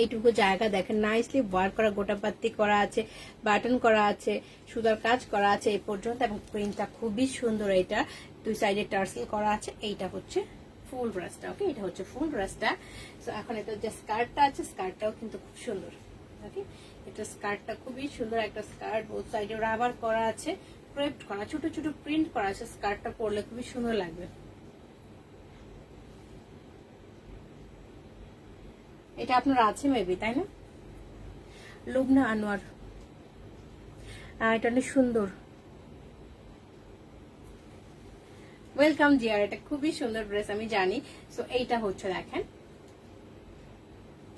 এইটুকু জায়গা দেখেন, নাইসলি ওয়ার্ক করা, গোটাপাত্তি করা আছে, বাটন করা আছে, সুতার কাজ করা আছে এই পর্যন্ত। এবং প্রিন্টটা খুবই সুন্দর, এটা দুই সাইডে টার্সেল করা আছে। এইটা হচ্ছে ফুল ড্রেসটা। ওকে, এটা হচ্ছে ফুল ড্রেসটা। তো এখন এটা যে স্কার্টটা আছে, স্কার্টটাও কিন্তু খুব সুন্দর। ওকে, এটা স্কার্টটা খুবই সুন্দর একটা স্কার্ট, বোথ সাইডে রাবার করা আছে, ক্রেপ্ট করা, ছোট ছোট প্রিন্ট করা আছে। স্কার্টটা পরলে খুবই সুন্দর লাগবে। এটা আপনার আছে মেবি, তাই না? লুবনা আনোয়ার, এটা অনেক সুন্দর। ওয়েলকাম জিয়ার, এটা খুবই সুন্দর ড্রেস আমি জানি। সো এইটা হচ্ছে দেখেন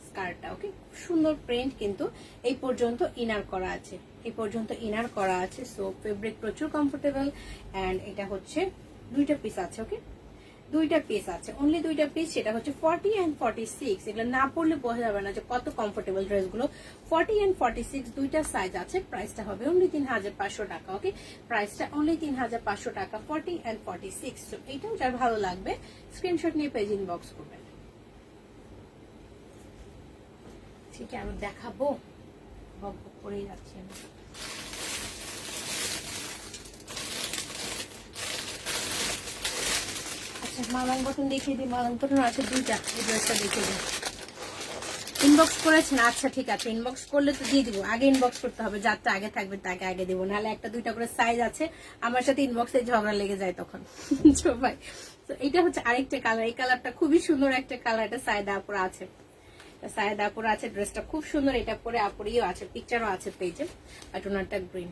স্কার্টটা। ওকে, সুন্দর প্রিন্ট, কিন্তু এই পর্যন্ত ইনার করা আছে, এই পর্যন্ত ইনার করা আছে। সো ফেব্রিক প্রচুর কমফোর্টেবল। এন্ড এটা হচ্ছে দুইটা পিস আছে। ওকে, দুইটা পিস আছে, অনলি দুইটা পিস। সেটা হচ্ছে 40 and 46। এগুলো না পড়লে বোঝা যাবে না যে কত কমফোর্টেবল ড্রেসগুলো। 40 and 46 দুইটা সাইজ আছে। প্রাইসটা হবে অনলি 3500 টাকা। ওকে, প্রাইসটা অনলি 3500 টাকা, 40 and 46। তো এইটাও যার ভালো লাগবে স্ক্রিনশট নিয়ে পেজ ইনবক্স করবেন। ঠিক আছে, আমি দেখাবো, বক বক করেই যাচ্ছি আমি। মালাং বটন দেখিয়ে দিই, মালাং বটন আছে দুইটা, এই ড্রেসটা দেখিয়ে দিই। ইনবক্স করেছেন? আচ্ছা ঠিক আছে, ইনবক্স করলে তো দিয়ে দিব। আগে ইনবক্স করতে হবে, যারটা আগে থাকবে তাকে আগে দিব, নাহলে একটা দুইটা করে সাইজ আছে, আমার সাথে ইনবক্সে ঝগড়া লেগে যায় তখন। ভাই, তো এটা হচ্ছে আরেকটা কালার, এই কালারটা খুবই সুন্দর একটা কালার, এটা সাইডা আপুরা আছে, সাইডা আপুরা আছে। ড্রেসটা খুব সুন্দর, এটা পরে আপুরিও আছে, পিকচারও আছে পেজে। আর ওনারটা গ্রিন।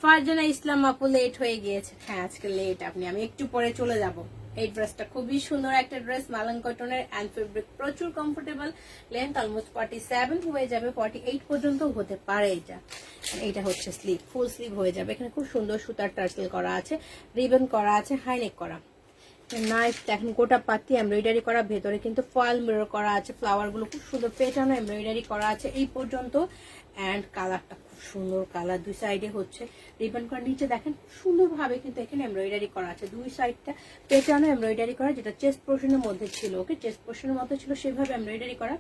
ফারজানা ইসলাম আপু লেট হয়ে গিয়েছে। হ্যাঁ আজকে লেট, আমি একটু পরে চলে যাব। এই ড্রেসটা খুবই সুন্দর একটা ড্রেস, মালাং কটনের এন্ড ফেব্রিক প্রচুর কমফোর্টেবল। লেন্থ অলমোস্ট 47 হয়ে যাবে, 48 পর্যন্ত হতে পারে এটা। এইটা হচ্ছে স্লিভ, ফুল স্লিভ হয়ে যাবে। এখানে খুব সুন্দর সুতার টার্সেল করা আছে, রিবন করা আছে, হাইনেক করা, নাইস। দেখেন গোটা পাতি এমব্রয়ডারি করা, ভেতরে কিন্তু ফয়েল মিরর করা আছে, ফ্লাওয়ার গুলো খুব সুন্দর পেটানো এমব্রয়ডারি করা আছে এই পর্যন্ত। এন্ড কালারটা খুব সুন্দর কালার, দুই সাইডে হচ্ছে রিবন করা, নিচে দেখেন সুন্দর ভাবে কিন্তু এখানে এমব্রয়ডারি করা আছে, দুই সাইডটা পেটানো এমব্রয়ডারি করা, যেটা চেস্ট পোর্শনের মধ্যে ছিল। ওকে, চেস্ট পোর্শনের মধ্যে ছিল সেভাবে এমব্রয়ডারি করা।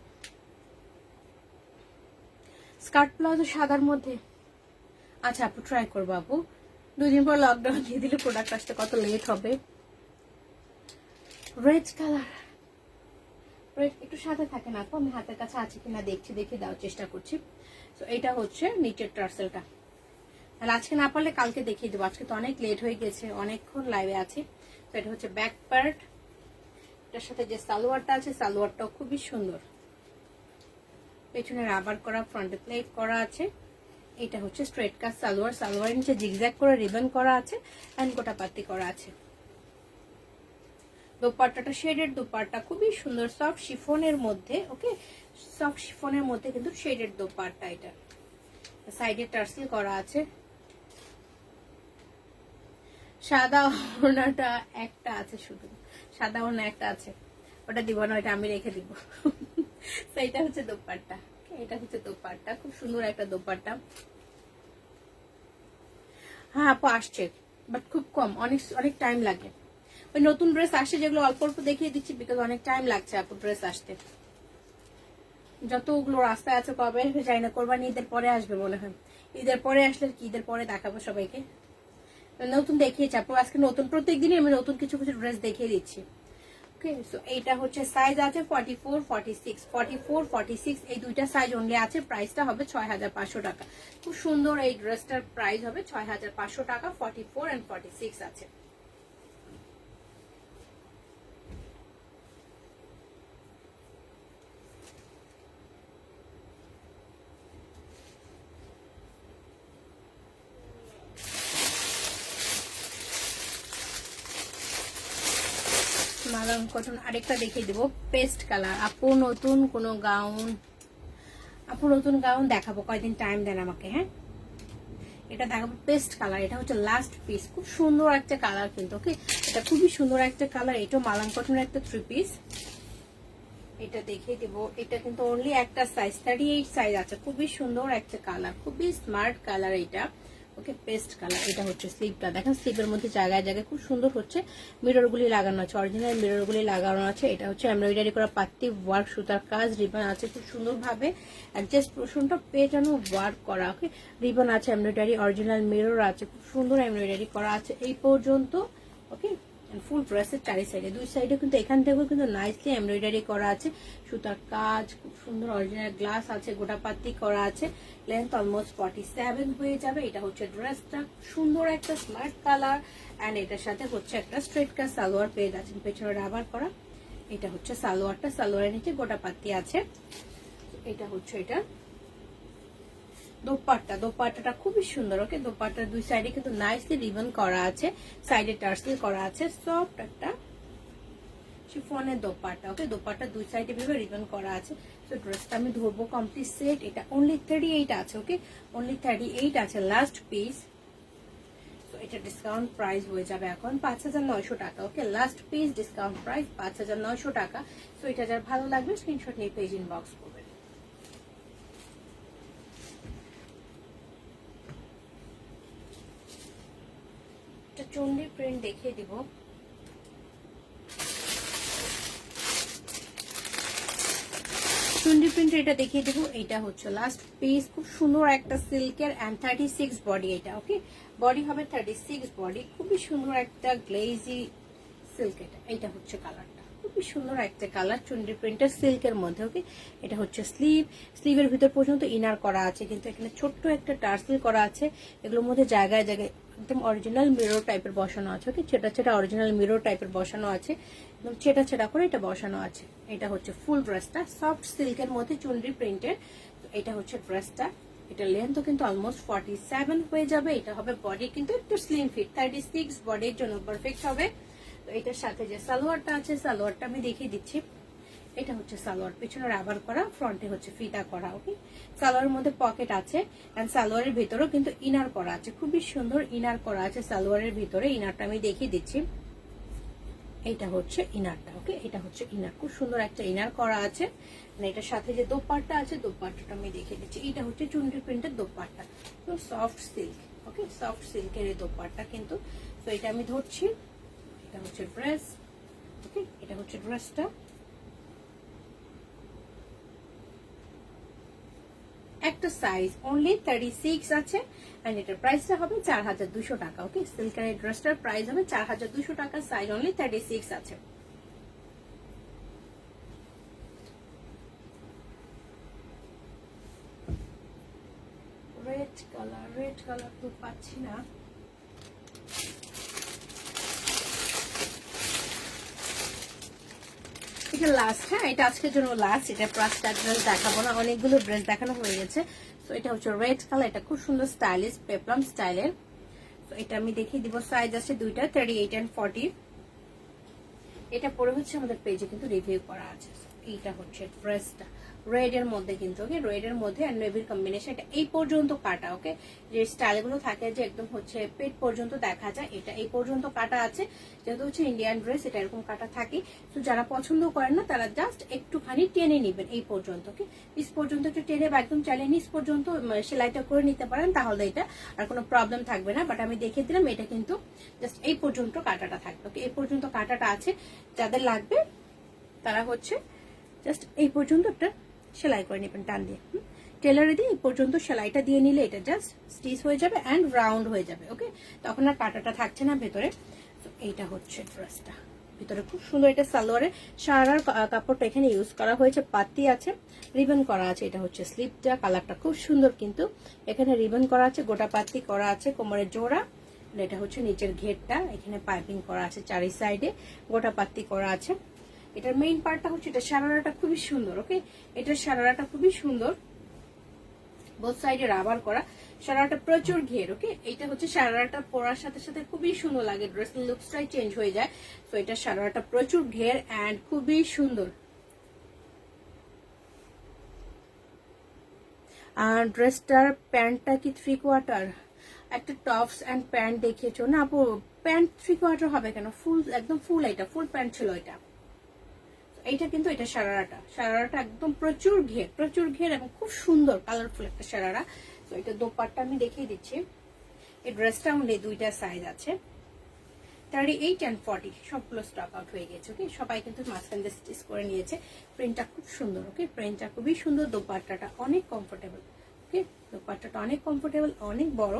স্কার্ট প্লাজো সাদার মধ্যে। আচ্ছা আপু ট্রাই করবো আপু, 2 দিন পর লকডাউন দিয়ে দিলে প্রোডাক্ট আসতে কত লেট হবে। রেড কালার, রেড একটু সাথে থাকে না আপু, আমি হাতের কাছে আছে কিনা দেখছি, দেখে দেওয়ার চেষ্টা করছি। তো এটা হচ্ছে নিচের টার্সেলটা, তাহলে আজকে না পারলে কালকে দেখিয়ে দেবো, আজকে তো অনেক লেট হয়ে গেছে, অনেকক্ষণ লাইভে আছে। তো এটা হচ্ছে ব্যাক পার্ট, এটার সাথে যে সালোয়ারটা আছে, সালোয়ারটাও খুবই সুন্দর, পেছনে রাবার করা, ফ্রন্টে প্লেট করা আছে। এটা হচ্ছে স্ট্রেট কাট সালোয়ার, সালোয়ারের নিচে জিগজ্যাগ করে রিবন করা আছে এন্ড গোটা পাতি করা আছে। দোপাট্টাটা শেডেড দোপাট্টা, খুবই সুন্দর সফট শিফনের মধ্যে। ওকে, সফট শিফনের মধ্যে কিন্তু শেডেড দোপাট্টা। এটা সাইডে টার্সেল করা আছে। সাদা ওড়নাটা একটা আছে, শুধু সাদা ওড়না একটা আছে, ওটা দিব না, ওটা আমি রেখে দিব। তো এটা হচ্ছে দোপাট্টা, এটা হচ্ছে দোপাট্টা, খুব সুন্দর একটা দোপাট্টা। হ্যাঁ আপু আসছে, বাট খুব কম, অনেক অনেক টাইম লাগে। ওই নতুন ড্রেস আসে যেগুলো অল্প অল্প দেখিয়ে দিচ্ছি, বিকজ অনেক টাইম লাগছে আপু ড্রেস আসতে। যতগুলো রাস্তায় আছে কবে যাই না, কোরবানি ঈদের পরে আসবে মনে হয়। ঈদের পরে আসলে কি ঈদের পরে দেখাবো সবাইকে, নতুন দেখিয়েছি আপু। আজকে নতুন, প্রত্যেকদিনই আমি নতুন কিছু কিছু ড্রেস দেখিয়ে দিচ্ছি। ওকে, সো এইটা হচ্ছে সাইজ আছে 44, 46, 44, 46 এই দুইটা সাইজ অনলি আছে। প্রাইসটা হবে 6500 টাকা। খুব সুন্দর এই ড্রেসটার প্রাইস হবে 6500 টাকা। 44 এন্ড 46 আছে। মালাম কটন আরেকটা দেখিয়ে দেবো, পেস্ট কালার। আপু নতুন কোনো গাউন, আপু নতুন গাউন দেখাবো, কয়দিন টাইম দেন আমাকে। হ্যাঁ, এটা দেখাবো পেস্ট কালার। এটা হচ্ছে লাস্ট পিস, খুব সুন্দর একটা কালার কিন্তু। ওকে, এটা খুবই সুন্দর একটা কালার। এটা মালাম কটনের একটা 3 পিস। এটা দেখিয়ে দেবো, এটা কিন্তু অনলি একটা সাইজ 38 সাইজ আছে। খুবই সুন্দর একটা কালার, খুবই স্মার্ট কালার এটা। ওকে, পেস্ট কালার। এটা হচ্ছে স্লিভটা, দেখেন স্লিভের মধ্যে জায়গায় জায়গায় খুব সুন্দর হচ্ছে মিরর গুলি লাগানো আছে, অরিজিনাল মিরর গুলি লাগানো আছে। এটা হচ্ছে এমব্রয়ডারি করা পাত্তি ওয়ার্ক, সুতার কাজ, রিবন আছে খুব সুন্দর ভাবে, অ্যাডজাস্ট পোর্শনটা পেটানো ওয়ার্ক করা। ওকে, রিবন আছে, এমব্রয়ডারি, অরিজিনাল মিরর আছে, খুব সুন্দর এমব্রয়ডারি করা আছে এই পর্যন্ত। ওকে, ফুল ড্রেসের চারি সাইডে, দুই সাইডে কিন্তু এখান থেকেও কিন্তু নাইসলি এমব্রয়ডারি করা আছে, সুতার কাজ, খুব সুন্দর অরিজিনাল গ্লাস আছে, গোটা পাত্তি করা আছে। লেন্থ অলমোস্ট 47 হয়ে যাবে। এটা হচ্ছে ড্রেসটা, সুন্দর একটা স্মার্ট কালার। অ্যান্ড এটার সাথে হচ্ছে একটা স্ট্রেট কাট সালোয়ার পেয়ে যাচ্ছেন, পেছনে রাবার করা। এটা হচ্ছে সালোয়ারটা, সালোয়ারের নিচে গোটা পাত্তি আছে। এটা হচ্ছে এটা দোপাট্টা, দোপাট্টাটা খুবই সুন্দর। ওকে, দোপাট্টার দুই সাইডে কিন্তু নাইসলি রিবন করা আছে, সাইডে টার্সেল করা আছে, সফট একটা শিফনের দোপাট্টা। ওকে, দোপাট্টা দুই সাইডে ভেবে রিবন করা আছে। তো ড্রেসটা আমি ধরবো কমপ্লিট সেট। এটা অনলি 38 আছে। ওকে, অনলি 38 আছে, লাস্ট পিস। তো এটা ডিসকাউন্ট প্রাইস হয়ে যাবে এখন 5900 টাকা। ওকে, লাস্ট পিস, ডিসকাউন্ট প্রাইস 5900 টাকা। তো এটা যার ভালো লাগবে স্ক্রিনশট নিয়ে পেজ ইনবক্স করবেন। চন্ডী প্রিন্ট দেখিয়ে দিব। চন্ডী প্রিন্ট এটা দেখিয়ে দিব। এটা হচ্ছে লাস্ট পিস, খুব সুন্দর একটা সিল্কের অ্যান্ড 36 বডি এটা। ওকে, বডি হবে 36 বডি, খুবই সুন্দর একটা গ্লেজি সিল্ক। এটা হচ্ছে কালারটা, খুবই সুন্দর একটা কালার চন্ডী প্রিন্টের সিল্কের মধ্যে। ওকে, এটা হচ্ছে স্লিভ, স্লিভের ভিতর পর্যন্ত ইনার করা আছে, কিন্তু এখানে ছোট্ট একটা টার্সেল করা আছে। এগুলোর মধ্যে জায়গায় জায়গায় একদম অরিজিনাল মিরর টাইপের বসানো আছে। ওকে, ছেটা ছেটা অরিজিনাল মিরর টাইপের বসানো আছে, একদম ছেটা ছেটা করে এটা বসানো আছে। এটা হচ্ছে ফুল ড্রেসটা, সফট সিল্কের মধ্যে চন্ডী প্রিন্টের। এটা হচ্ছে ড্রেসটা। এটা লেন্থও কিন্তু অলমোস্ট 47 হয়ে যাবে। এটা হবে বডি কিন্তু একটু স্লিম ফিট, 36 বডির জন্য পারফেক্ট হবে। তো এটার সাথে যে সালোয়ারটা আছে, সালোয়ারটা আমি দেখিয়ে দিচ্ছি। এটা হচ্ছে সালোয়ার, পিছনে রাবার করা, ফ্রন্টে হচ্ছে ফিতা করা। ওকে, সালোয়ারের মধ্যে পকেট আছে এন্ড সালোয়ারের ভিতরেও কিন্তু ইনার করা আছে, খুবই সুন্দর ইনার করা আছে সালোয়ারের ভিতরে। ইনারটা আমি দেখিয়ে দিচ্ছি। এটা হচ্ছে ইনারটা। ওকে, এটা হচ্ছে ইনার, খুব সুন্দর একটা ইনার করা আছে। এটার সাথে যে দোপাট্টা আছে, দোপাট্টাটা আমি দেখিয়ে দিচ্ছি। এটা হচ্ছে চুনরি প্রিন্টের দোপাট্টা, তো সফট সিল্ক। ওকে, সফট সিল্কের এই দোপাট্টা কিন্তু। তো এটা আমি ধরছি। এটা হচ্ছে ড্রেস। ওকে, এটা হচ্ছে ড্রেসটা। একটা সাইজ অনলি 36 আছে এন্ড এটার প্রাইসটা হবে 4200 টাকা। ওকে, সিল্কের এই ড্রেসটার প্রাইস হবে 4200 টাকা, সাইজ অনলি 36 আছে। রেড কালার, রেড কালার তো পাচ্ছি না। এটা লাস্ট। হ্যাঁ, এটা আজকের জন্য লাস্ট। এটা পাঁচটা ড্রেস দেখাবো না, অনেকগুলো ড্রেস দেখানো হয়ে গেছে। তো এটা হচ্ছে রেড কালার, এটা খুব সুন্দর স্টাইলিশ পেপ্লাম স্টাইলের। তো এটা আমি দেখিয়ে দিব, সাইজ আছে দুইটা, 38 এন্ড 40। এটা পরে হচ্ছে আমাদের পেজে কিন্তু রিভিউ করা আছে। এইটা হচ্ছে ড্রেসটা, রেড এর মধ্যে কিন্তু, ওকে, রেড এর মধ্যে আর নেভির কম্বিনেশন। এটা এই পর্যন্ত কাটা, ওকে, যে স্টাইলগুলো থাকে যে একদম হচ্ছে পেট পর্যন্ত দেখা যায়, এটা এই পর্যন্ত কাটা আছে, যেহেতু হচ্ছে ইন্ডিয়ান ড্রেস, এটা এরকম কাটা থাকে। তো যারা পছন্দ করেন না তারা জাস্ট একটুখানি টেনে নেবেন এই পর্যন্ত, ওকে, পিস পর্যন্ত একটু টেনে বা একদম চালিয়ে নিচ পর্যন্ত সেলাইটা করে নিতে পারেন, তাহলে এটা আর কোনো প্রবলেম থাকবে না। বাট আমি দেখিয়ে দিলাম, এটা কিন্তু জাস্ট এই পর্যন্ত কাটাটা থাকবে, ওকে, এই পর্যন্ত কাটাটা আছে। যাদের লাগবে তারা হচ্ছে জাস্ট এই পর্যন্ত একটা সেলাই করে নেবেন টান দিয়ে, টেলারে দিয়ে এই পর্যন্ত সেলাইটা দিয়ে নিলে এটা জাস্ট স্টিচ হয়ে যাবে অ্যান্ড রাউন্ড হয়ে যাবে, ওকে, তখন আর কাটাটা থাকছে না ভেতরে। তো এইটা হচ্ছে ড্রেসটা, ভিতরে খুব সুন্দর। এটা সালোয়ারের সারার কাপড়টা এখানে ইউজ করা হয়েছে, পাতি আছে, রিবন করা আছে। এটা হচ্ছে স্লিপটা, কালারটা খুব সুন্দর, কিন্তু এখানে রিবন করা আছে, গোটা পাতি করা আছে, কোমরের জোড়া। এটা হচ্ছে নিচের ঘেরটা, এখানে পাইপিং করা আছে, চারি সাইডে গোটা পাতি করা আছে। এটার মেইন পার্টটা হচ্ছে এটা সারারাটা খুবই সুন্দর, ওকে, এটার সারারাটা খুবই সুন্দর, বোথ সাইডে রাবার করা, সারারাটা প্রচুর ঘের, ওকে। এটা হচ্ছে সারারাটা পরার সাথে সাথে খুবই সুন্দর লাগে, ড্রেসের লুকসটাই চেঞ্জ হয়ে যায়। তো এটা সারারাটা প্রচুর ঘের অ্যান্ড খুবই সুন্দর। আর ড্রেসটার প্যান্টটা কি 3/4, একটা টপস অ্যান্ড প্যান্ট দেখিয়েছো না আপু? প্যান্ট 3/4 হবে কেন? ফুল, একদম ফুল, এটা ফুল প্যান্ট ছিল এটা। এইটা কিন্তু এটা সারারাটা একদম প্রচুর ঘের এবং খুব সুন্দর কালারফুল একটা সারারা। তো এটা দোপাট্টা আমি দেখিয়ে দিচ্ছি। এই ড্রেসটা আমাদের দুইটা সাইজ আছে, 38 and 40, সবগুলো স্টক আউট হয়ে গেছে, ওকে। সবাই কিন্তু মাঝখান দিয়ে স্টিচ করে নিয়েছে। প্রিন্টটা খুব সুন্দর, ওকে, প্রিন্টটা খুবই সুন্দর, দোপাট্টাটা অনেক কমফোর্টেবল, ওকে, দোপাট্টাটা অনেক কমফোর্টেবল, অনেক বড়।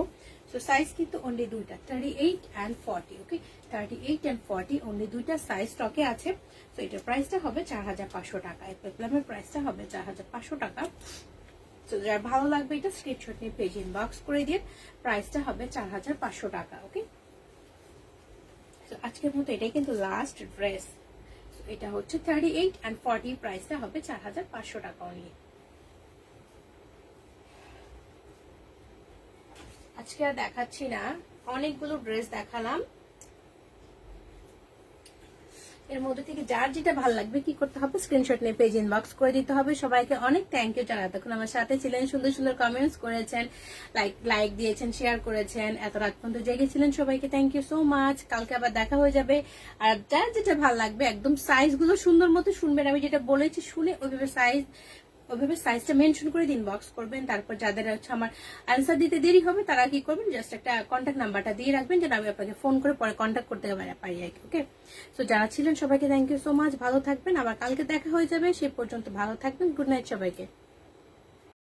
সো সাইজ কিন্তু অনলি দুইটা, 38 and 40, ওকে, 38 and 40 অনলি দুইটা সাইজ স্টকে আছে। তো এটার প্রাইসটা হবে 4500 টাকা, এই পেপলামের প্রাইসটা হবে 4500 টাকা। তো যার ভালো লাগবে এটা স্ক্রিনশট নিয়ে পেজ ইনবক্স করে দিন, প্রাইসটা হবে 4500 টাকা, ওকে। তো আজকের মতো এটাই কিন্তু লাস্ট ড্রেস। এটা হচ্ছে 38 and 40, প্রাইসটা হবে 4500 টাকা অনলি। আজকে আর দেখাচ্ছি না, অনেকগুলো ড্রেস দেখালাম, এর মধ্যে থেকে যার যেটা ভালো লাগবে কি করতে হবে, স্ক্রিনশট নিয়ে পেজ ইনবক্স করে দিতে হবে। সবাইকে অনেক থ্যাংক ইউ যারা এতক্ষণ আমার সাথে ছিলেন, সুন্দর সুন্দর কমেন্টস করেছেন, লাইক দিয়েছেন, শেয়ার করেছেন, এত রাত পর্যন্ত জেগেছিলেন, সবাইকে থ্যাংক ইউ সো মাচ। কালকে আবার দেখা হয়ে যাবে। আর যার যেটা ভালো লাগবে একদম সাইজগুলো সুন্দর মতো শুনবেন, আমি যেটা বলেছি শুনে ওইভাবে সাইজটা মেনশন করে ইনবক্স করবেন। তারপর যাদের হচ্ছে আমার অ্যান্সার দিতে দেরি হবে তারা কি করবেন, জাস্ট একটা কন্ট্যাক্ট নাম্বারটা দিয়ে রাখবেন, যেন আমি আপনাকে ফোন করে পরে কন্ট্যাক্ট করতে পারি আর কি, ওকে। সো যারা ছিলেন সবাইকে থ্যাংক ইউ সো মাচ, ভালো থাকবেন, আবার কালকে দেখা হয়ে যাবে, সে পর্যন্ত ভালো থাকবেন, গুড নাইট সবাইকে।